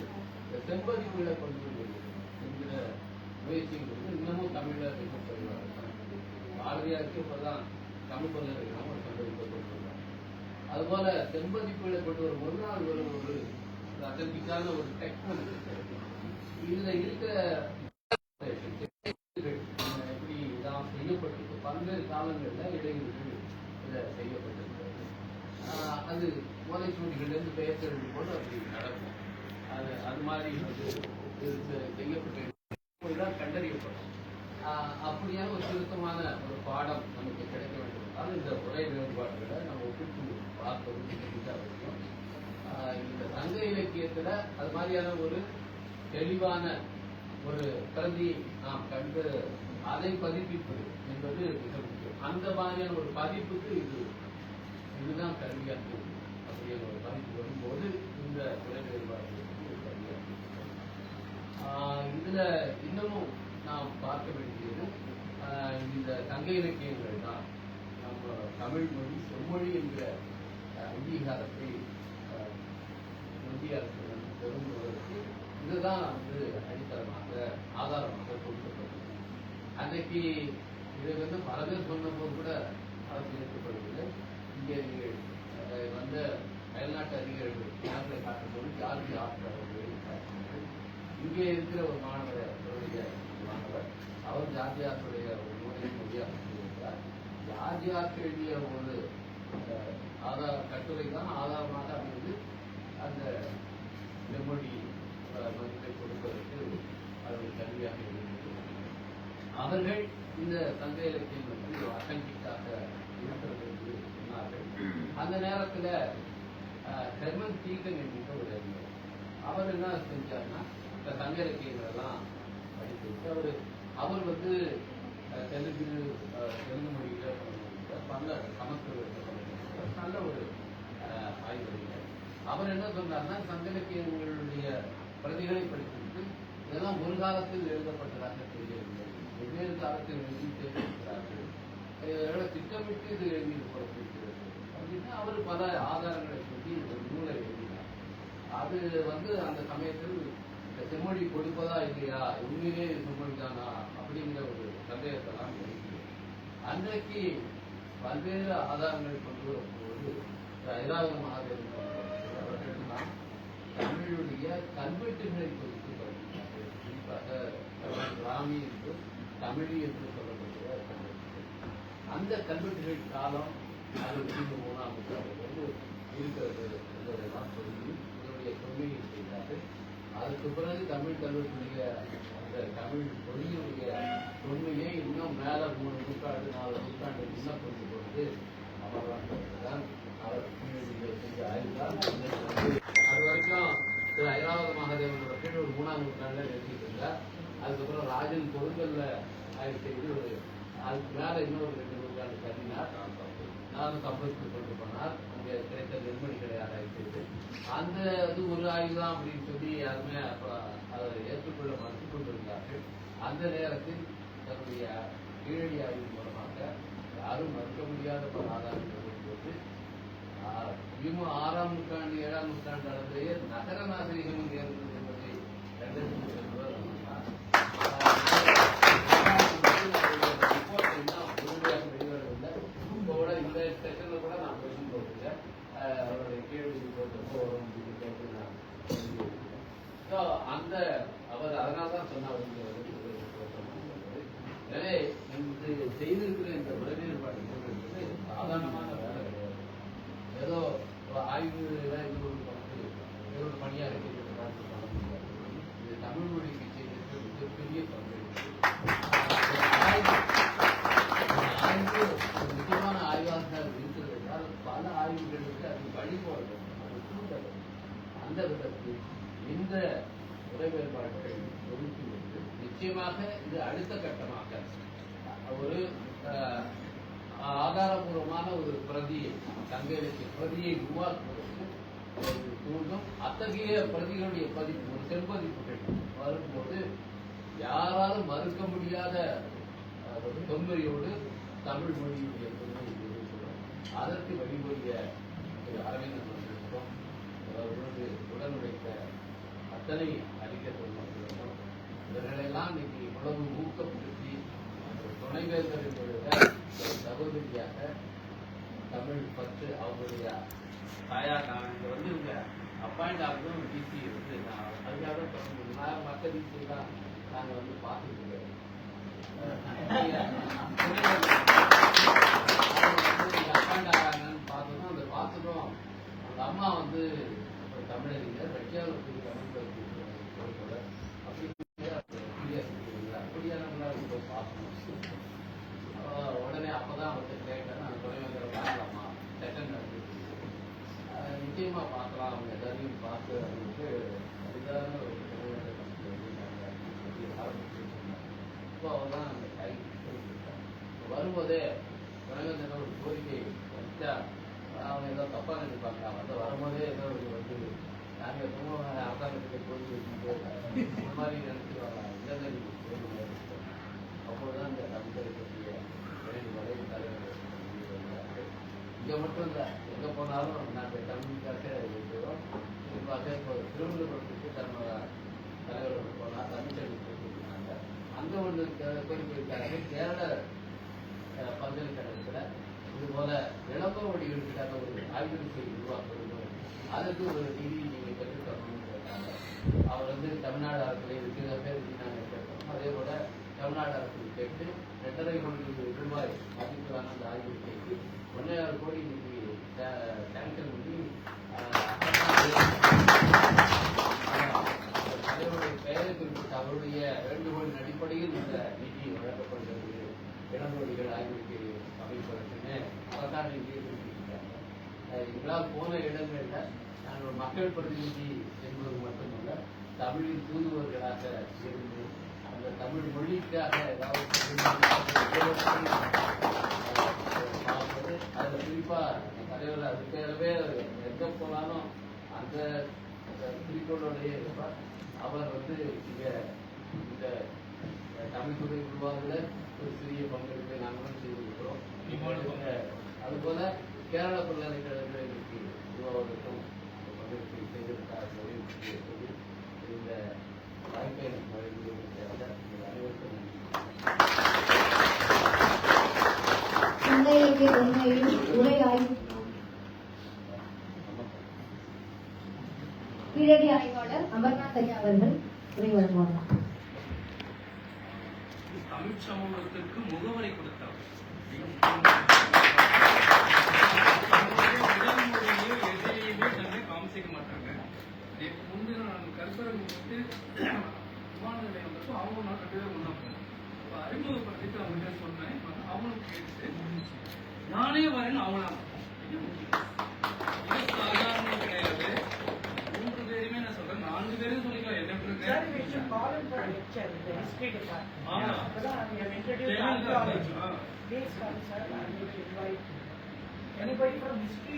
செம்பதிப்புகளை கொண்டு என்கிற முயற்சிகள் இன்னமும் தமிழர் வைக்கப்படுவார்கள். பாரதியாருக்கு இப்பதான் தமிழ் பல்கலைக்கழகம் ஒரு செம்பதிப்பை கொண்டு வருவாங்க. அதுபோல செம்பதிப்புகளை கொண்டு வரும்போது அது ஒரு அத்தன்டிக்கான ஒரு டெக்னாலஜி. இதுல இருக்கிற எப்படி இதான் செய்யப்பட்டிருக்கு பல்வேறு காலங்களில் இடைவெளிகள் இதை செய்யப்பட்டிருக்கிறது. அது ஓலைச்சுவடிகளிலிருந்து பெயர்த்தெழுதி போது அப்படி நடக்கும். அது மாதிரி செய்யப்பட்டிருக்கிறது கண்டறியப்படும். அப்படியான ஒரு திருத்தமான ஒரு பாடம் நமக்கு கிடைக்க வேண்டும். இந்த உரை வேறுபாடுகளை நம்ம ஒப்பிட்டு பார்ப்பது அவசியம். இந்த சங்க இலக்கியத்துல அது மாதிரியான ஒரு தெளிவான ஒரு பிரதி நாம் கண்டு அதை பதிப்பிப்பது என்பது மிக முக்கியம். அந்த மாதிரியான ஒரு பதிப்புக்கு இதுதான் கல்வியாக்கு அப்படிங்கிற ஒரு பதிப்பு வரும்போது இந்த துறை வேறுபாடு கல்வியாக்கு. இதுல இன்னமும் நாம் பார்க்க வேண்டியது இந்த சங்க இலக்கியங்கள் தான் நம்ம தமிழ் மொழி செம்மொழி என்ற அங்கீகாரத்தை இந்திய அரசு பெறுவதற்கு இதுதான் வந்து அடித்தளமாக ஆதாரமாக கொடுக்கப்பட்டது. அன்னைக்கு இதை பல பேர் சொன்னபோது கூட அரசு ஏற்கப்படுகிறது. இங்கே நீங்கள் வந்த அயல்நாட்டு அதிகாரிகள் நேரத்தை காட்டும்போது ஜார்ஜி ஆர்டர் இங்கே இருக்கிற ஒரு மாணவர் அவர் ஜார்ஜி ஆர்டருடைய ஒரு நூலை மொழியாக சொல்லியிருக்கிறார். ஜார்ஜி ஆர்டர் எழுதிய ஒரு கட்டுரை தான் ஆதாரமாக அமைந்து அந்த செம்மொழி மதிப்பை கொடுப்பதற்கு அவர்கள் கல்வியாக இருந்தது. அவர்கள் இந்த சங்க இலக்கியம் வந்து அசங்கிக்காக இருக்கிறது என்று சொன்னார்கள். அந்த நேரத்தில் ஹெர்மன் தீகன் என்கிற ஒரு அறிஞர் அவர் என்ன செஞ்சார்னா இந்த சங்க இலக்கியங்கள் எல்லாம் படித்து அவர் வந்து தெலுங்கு மொழியில பல சமஸ்கிருத நல்ல ஒரு ஆய்வறிஞர். அவர் என்ன சொன்னார்னா சங்க இலக்கியங்களுடைய பிரதிகளை படித்துவிட்டு இதெல்லாம் ஒரு காலத்தில் எழுதப்பட்டதாக தெரியவில்லை, வெவ்வேறு காலத்தில் எழுதி தேர்ந்தெடுக்கிறார்கள், திட்டமிட்டு இது எழுதியிருக்கிறது அப்படின்னா அவர் பல ஆதாரங்களை சொல்லி ஒரு நூலை எழுதினார். அது வந்து அந்த சமயத்தில் செம்மொழி கொடுப்பதா இல்லையா, உண்மையிலே செம்மொழி தானா அப்படிங்கிற ஒரு சந்தேகத்தெல்லாம் எழுதியது. அன்றைக்கு பல்வேறு ஆதாரங்களை கொண்டு வரும்போது ஐராவத மகாதேவன் அவர்கள் தான் தமிழுடைய கல்வெட்டுகளை குறித்து படிக்கிறார்கள். குறிப்பாக ராமி என்று தமிழி என்று சொல்லப்படுகிற கல்வெட்டுகள். அந்த கல்வெட்டுகள் காலம் அது 3ஆம் நூற்றாண்டு இருக்கிறது என்பதைதான் சொல்லி இதனுடைய தொன்மையை செய்தார்கள். அதுக்கு பிறகு தமிழ் கல்வெட்டுடைய அந்த தமிழ் மொழியுடைய தொன்மையை இன்னும் மேல 3 நூற்றாண்டு 4 நூற்றாண்டு இன்னும் கொண்டு போவது அவர்தான் அவர் செஞ்ச ஆய்வுதான். அது வரைக்கும் திரு ஐராவத மகாதேவனோட கீழ் ஒரு 3ஆம் நூற்றாண்டுல எழுதிட்டு இருந்தார். அதுக்கப்புறம் ராஜன் பொருங்கல்ல ஆய்வு செய்து அதுக்கு மேல இன்னொரு 2 நூற்றாண்டு கருதினார். நானும் சம்பளத்துக்கு கொண்டு போனார். அங்கே கிடைத்த நெல்மணிகளை ஆராய்ச்சி செய்து அந்த இது ஒரு ஆய்வு தான் அப்படின்னு சொல்லி யாருமே அதை ஏற்றுக்கொள்ள மறுத்துக் கொண்டிருந்தார்கள். அந்த நேரத்தில் தன்னுடைய கீழடி ஆய்வு மூலமாக யாரும் மறுக்க முடியாத பல ஆதாரங்கள் போது 6ஆம் நூற்றாண்டு 7ஆம் நூற்றாண்டு அளவிலேயே நகர நாகரிகம் நேர்ந்தது என்பதை கண்டறிந்து வெளிவரவில்லை. இப்போ கூட இந்த செஷன்ல கூட நான் பேசும்போது அவருடைய கேள்வி அந்த அவர் அதனால்தான் சொன்னார். எனவே இந்த செய்திருக்கிற இந்த உடனேற்பாடு என்பது சாதாரணமான வேலை கிடையாது. ஏதோ ஆய்வு ஒரு பணியாக இது தமிழ் மொழிக்கு செய்திருக்கிற மிகப்பெரிய பங்களிப்பு. ஆய்வு ஒரு முக்கியமான ஆய்வாக இருக்கிறது என்றால் பல ஆய்வுகளுக்கு அது வழிபாடு அந்த விதத்தில் இந்த உரை வேறுபாடுகள் ஒதுக்கி வந்து நிச்சயமாக இது அடுத்த கட்டமாக ஒரு ஆதாரபூர்வமான ஒரு பிரதியை சங்க இலக்கிய பிரதியை உருவாக்குவதற்கு தூண்டும். அத்தகைய பிரதிகளுடைய பதிப்பு ஒரு செம்பதிப்புகள் வரும்போது யாராலும் மறுக்க முடியாத ஒரு தொன்மையோடு தமிழ் மொழியுடைய தொன்மை இருக்கிறோம். அதற்கு வழிமொழிய அரவிந்தன் வந்திருக்கிறோம். உடனுழைத்த அத்தனை அறிஞர்கள் வந்திருக்கிறோம். இவர்களெல்லாம் இன்னைக்கு இவ்வளவு ஊக்கப்படுத்தி துணைவேந்தர் என்பதை சகோதரியாக தமிழ் பற்று அவங்களுடைய தாயார் நான் இங்க வந்து இவங்க அப்பாயிண்ட் ஆகணும் டிசி வந்து நான் அதுக்காக தொடர்ந்து நான் மற்ற டிசிலாம் நாங்கள் வந்து பார்த்துட்டு அப்பாயிண்ட் ஆகிறாங்கன்னு பார்த்தோம். அந்த பார்த்ததும் அந்த அம்மா வந்து தமிழறிஞர் ரஷ்யாவில் போய் தமிழ் கொடுக்கல அப்படியானவங்களா ரொம்ப பார்க்கணும். உடனே அப்பதான் வந்து கேட்டேன் நான் துணைவேந்தரை பார்க்கலாமா செகண்ட் நிச்சயமா பார்க்கலாம் அவங்க எல்லாரும் இப்போ அவர் தான் அந்த கைது வரும்போதே வணக்கம் ஒரு கோரிக்கை வச்சா அவங்க ஏதோ தப்பா நினைப்பாங்க. வந்து வரும்போதே ஏதோ ஒரு வந்து நாங்கள் எப்பவும் அரசாங்கத்துக்கு கோரிக்கை வச்சுட்டு இந்த மாதிரி நினைச்சுருவாங்க. இல்லைன்னு அப்போதுதான் இந்த தமிழரை பற்றிய வரை தலைவர் இங்கே மட்டும் இல்லை, எங்கே போனாலும் நாங்கள் தமிழுக்காக இருக்கிறோம். குறிப்பாக இப்போ திருவனந்தபுரத்துக்கு தன்னோட தலைவர் போனால் தமிழ்ச்செல்வி போட்டிருக்காங்க. அங்கே ஒன்று கோரிக்கைக்காக கேரள பல்கலைக்கழகத்தில் இது போல விளம்ப வடிகளுக்காக ஒரு ஆய்வறிக்கை உருவாக்கணும், அதுக்கு ஒரு நிதி நீங்கள் பெற்றுத்தரணும்னு கேட்டாங்க. அவர் வந்து தமிழ்நாடு அரசில் இருக்கிற பேர் நாங்கள் கேட்டோம். அதே போல தமிழ்நாடு அரசு கேட்டு 2.5 கோடி ரூபாய் மதிப்பிலான அந்த ஆய்வறிக்கைக்கு 1.5 கோடி நிதி கேன்சல் பண்ணி தலைவருடைய பெயரை குறிப்பிட்ட அவருடைய வேண்டுகோளின் அடிப்படையில் இந்த நிதி வழங்கப்படுகிறது. இளங்கோடிகள் ஆய்வறிக்கை அமைப்பதற்குன்னு அரசாங்க நிதியை குறிப்பிட்டிருக்காங்க. எங்களால் போன இடங்கள்ல நாங்கள் மக்கள் பிரதிநிதி என்பது மட்டுமல்ல, தமிழின் தூதுவர்களாக இருந்து அந்த தமிழ் மொழிக்காக ஏதாவது அதில் குறிப்பா தலைவர் அதுக்காகவே எங்க போனாலும் அந்த குறிக்கோளோடையே இருப்பார். அவர் வந்து இங்க இந்த தமிழ் துறை உருவாக்குல ஒரு சிறிய பங்களிப்பை நாங்களும் செய்திருக்கிறோம். அதுபோல கேரள பல்கலைக்கழகங்களுக்கு உருவாவதற்கும் பங்களிப்பை செய்திருக்கிறார்கள். இந்த வாய்ப்பை எனக்கு வழங்கியிருக்கிறார்கள். அனைவருக்கும் சந்தையிலேயே உண்மையில் உரை ஆய்வு கீழடி ஆய்வாளர் அமர்நாத் ஐயா அவர்கள் உரை வழங்குவார்கள். தமிழ் சமூகத்திற்கு முகவரி கொடுத்தவர். முதன்முறையிலேயோ எதிலேயுமே தன்னை காமிச்சிக்க மாட்டாங்க. முந்தின நான் கற்பகம் வந்து விமான நிலையம் வந்தப்போ அவங்க நான் 2 பேரும் ஒன்றா போனோம். இப்போ அறிமுகப்படுத்திட்டு அவங்ககிட்ட சொன்னேன். அவங்களும் கேட்டு நானே வரேன்னு அவங்களா இது சாதாரண கிடையாது. 3 பேருமே நான் சொல்றேன், 4 பேரும் சொல்லிக்கலாம். என்ன Anybody from history?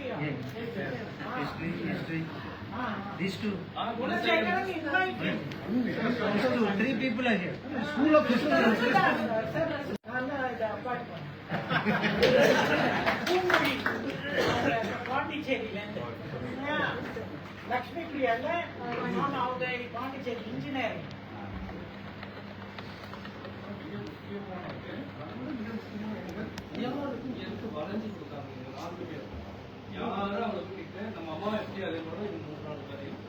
History. These two. Invite him. 3 people are here. School of history. The apartment. Pondicherry land. Yeah. Lakshmi Priya, no, now the Pondicherry engineering. எல்லாருக்கும் எனக்கு வளைஞ்சு கொடுத்தாங்க. 4 பேர் யாரும் அவளை கூட்டிட்டு நம்ம அம்மா எப்படி அதே போல இது 3-4 பேரையும்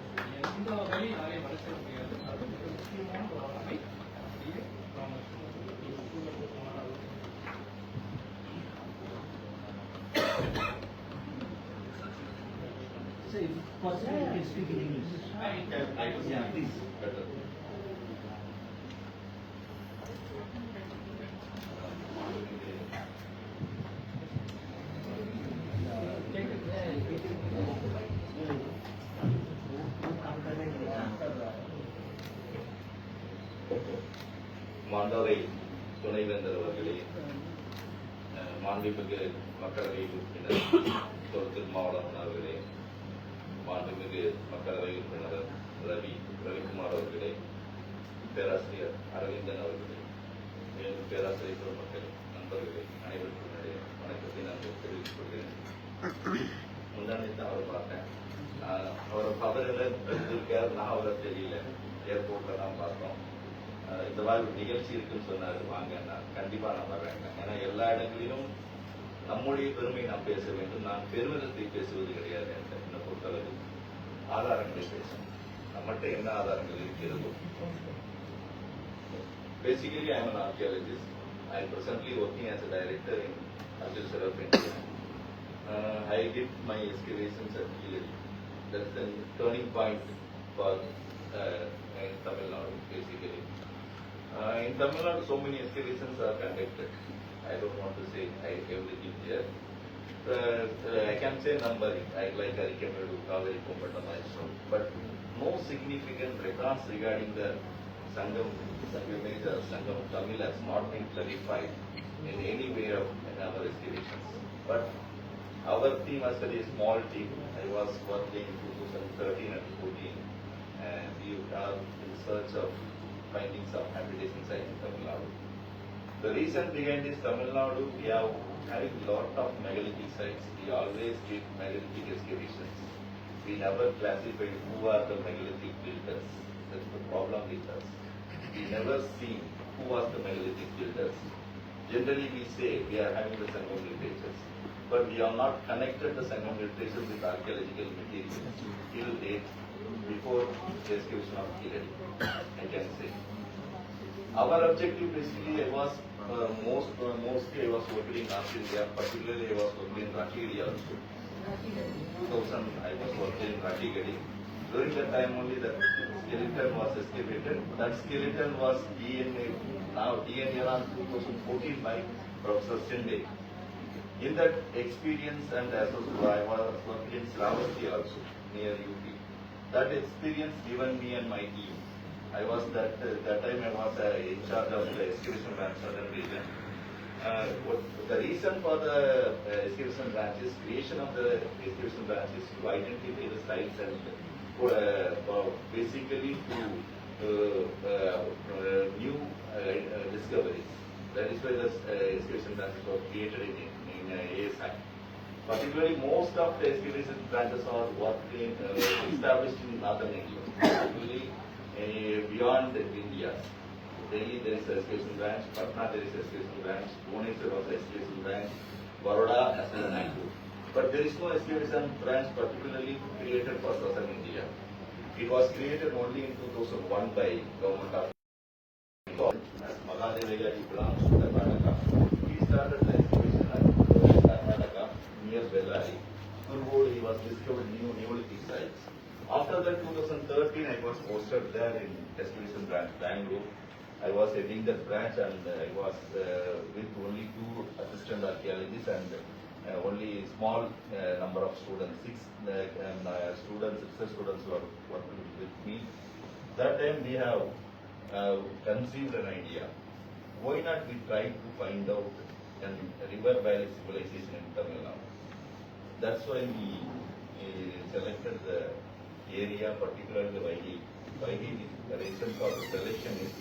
எந்த வகையும் யாரையும் வளைச்சிட முடியாது. அது மிக முக்கியமான ஒரு ஆளுமை. அப்படியே மாண்டோரை துணைவேந்தர் அவர்களே, மாண்புமிகு மக்களவை உறுப்பினர் திருமாவளவன் அவர்களே, மாண்புமிகு மக்களவை உறுப்பினர் ரவிக்குமார் அவர்களே, பேராசிரியர் அரவிந்தன் அவர்களே, மேலும் பேராசிரியர் பெருமக்கள் நண்பர்களே, அனைவருக்கும் என்னுடைய வணக்கத்தை நான் தெரிவித்துக் கொள்கிறேன். முன்னாடி அவரை பார்த்தேன். அவரை பதவியில் இருக்காரு, நான் அவரை தெரியல. ஏர்போர்ட்ல தான் பார்த்தோம். இந்த மாதிரி ஒரு நிகழ்ச்சி இருக்குன்னு சொன்னாரு, வாங்க. நான் கண்டிப்பா நான் வர்றேன். ஏன்னா எல்லா இடங்களிலும் நம்முடைய பெருமை நாம் பேச வேண்டும். நான் பெருமிதத்தை பேசுவது கிடையாது. என்னை பொறுத்தளவு ஆதாரங்களை பேசும். நம்மகிட்ட என்ன ஆதாரங்கள் இருக்கிறதோ. Basically, I am an archaeologist. I am presently working as a director in Archaeology of India. I did my excavations at Kiladi. That's the turning point for in Tamil Nadu, basically. In Tamil Nadu, so many excavations are conducted. I don't want to say everything here. I can say numbering, like Arikamedu, Kaveri, Kumbata, milestone. But most significant records regarding the Sangam Tamil has not been clarified in any way of our excavations. But our team was very small team. I was working in 2013 and 14, and we are in search of finding some habitation site in Tamil Nadu. The reason behind this Tamil Nadu, we are having a lot of megalithic sites. We always did megalithic excavations. We never classified who are the megalithic builders. That's the problem with us. We never see who was the megalithic builders. Generally we say we are having the Sangam literatures, but we have not connected the Sangam literature with archaeological materials till date before the excavation of Kirali, I can say. Our objective basically was mostly I was working in North India, particularly I was working in Rakhigali also. 2000 I was working in Rakhigali. During that time only the skeleton was excavated. That skeleton was DNA around 2014 by Professor Sinde. In that experience, and as well, I was working in Sravasti also near UP. That experience given me and my team. I was that time I was in charge of the excavation branch southern region. The reason for the excavation branch is creation of the excavation branch is to identify the sites and basically to new discoveries. That is why the excavation branch was created in ASI. Particularly, most of the excavation branches are established in northern India, particularly beyond India. Delhi there is an excavation branch, Patna there is an excavation branch, Bhubaneswar was an excavation branch, Baroda as well as Nagpur. But there is no excavation branch particularly created for southern India. It was created only in 2001 by government of as Magadevaya belongs to Karnataka. He started the excavation at Karnataka near Bellary. Kurvood, he was discovered new Neolithic sites. After that, 2013, I was posted there in excavation branch, Bangalore. I was heading that branch and I was with only 2 assistant archaeologists and only small number of students, 6 students were working with me. That time we have conceived an idea. Why not we try to find out a river valley civilization in Tamil Nadu? That's why we selected the area, particularly Vaigi. Vaigi, the reason for the selection is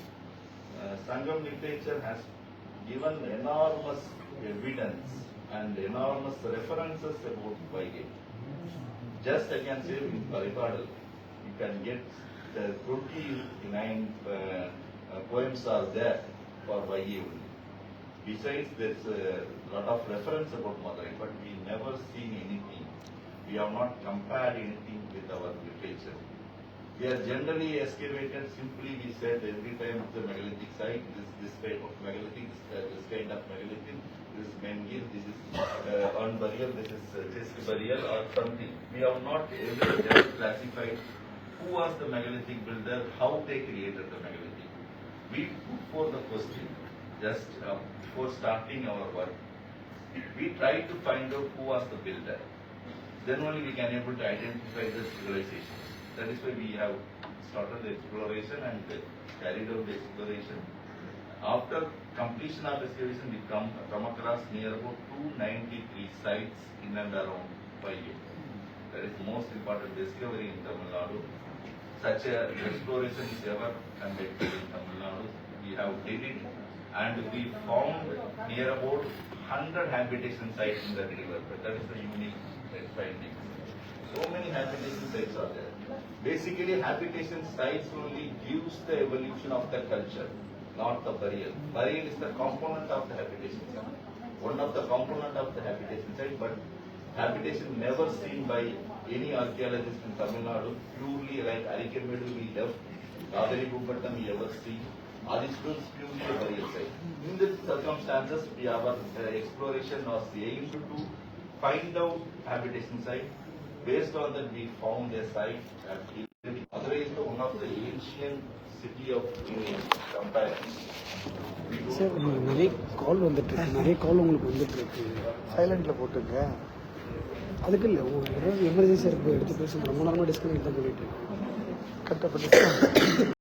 Sangam literature has given enormous evidence and enormous references about Vaigi. Just I can say in Paripadal, you can get the 29 poems are there for Vaigi. Besides, there's a lot of reference about Madurai, but we never seen anything. We have not compared anything with our literature. We are generally excavated, simply we said every time the megalithic site, this type of megalithic, this kind of megalithic, this is Mengir, this is urn burial, this is chest burial or something. We have not ever just classified who was the megalithic builder, how they created the megalithic. We put forth the question, just before starting our work, we tried to find out who was the builder. Then only we can able to identify the civilization. That is why we have started the exploration and carried out the exploration. After completion of excavation, we come across near about 293 sites in and around Vaigi. That is the most important discovery in Tamil Nadu. Such a exploration is ever conducted in Tamil Nadu. We have did it and we found near about 100 habitation sites in that river. But that is the unique finding. So many habitation sites are there. Basically, habitation sites only gives the evolution of the culture, not the burial. Burial is the component of the habitation site. One of the component of the habitation site, but habitation never seen by any archaeologist in Tamil Nadu, purely like Arikkamedu we left, Kadari Bhupatam we ever see, Adishpur is purely a burial site. In these circumstances, our exploration was aimed to find out habitation site. Based on that, we found a site at Madurai is one of the ancient city of India. Sir நிறைய கால் வந்துட்டு இருக்கு, நிறைய கால் உங்களுக்கு வந்துட்டு இருக்கு. சைலண்டில் போட்டுருங்க. அதுக்கு இல்லை, ஏதாவது எமர்ஜென்சி இருக்கு எடுத்து பேசுங்க. ரொம்ப நேரமாக டிஸ்கனெக்ட் தான் பண்ணிட்டு இருக்கோம். கட்டப்பட்டு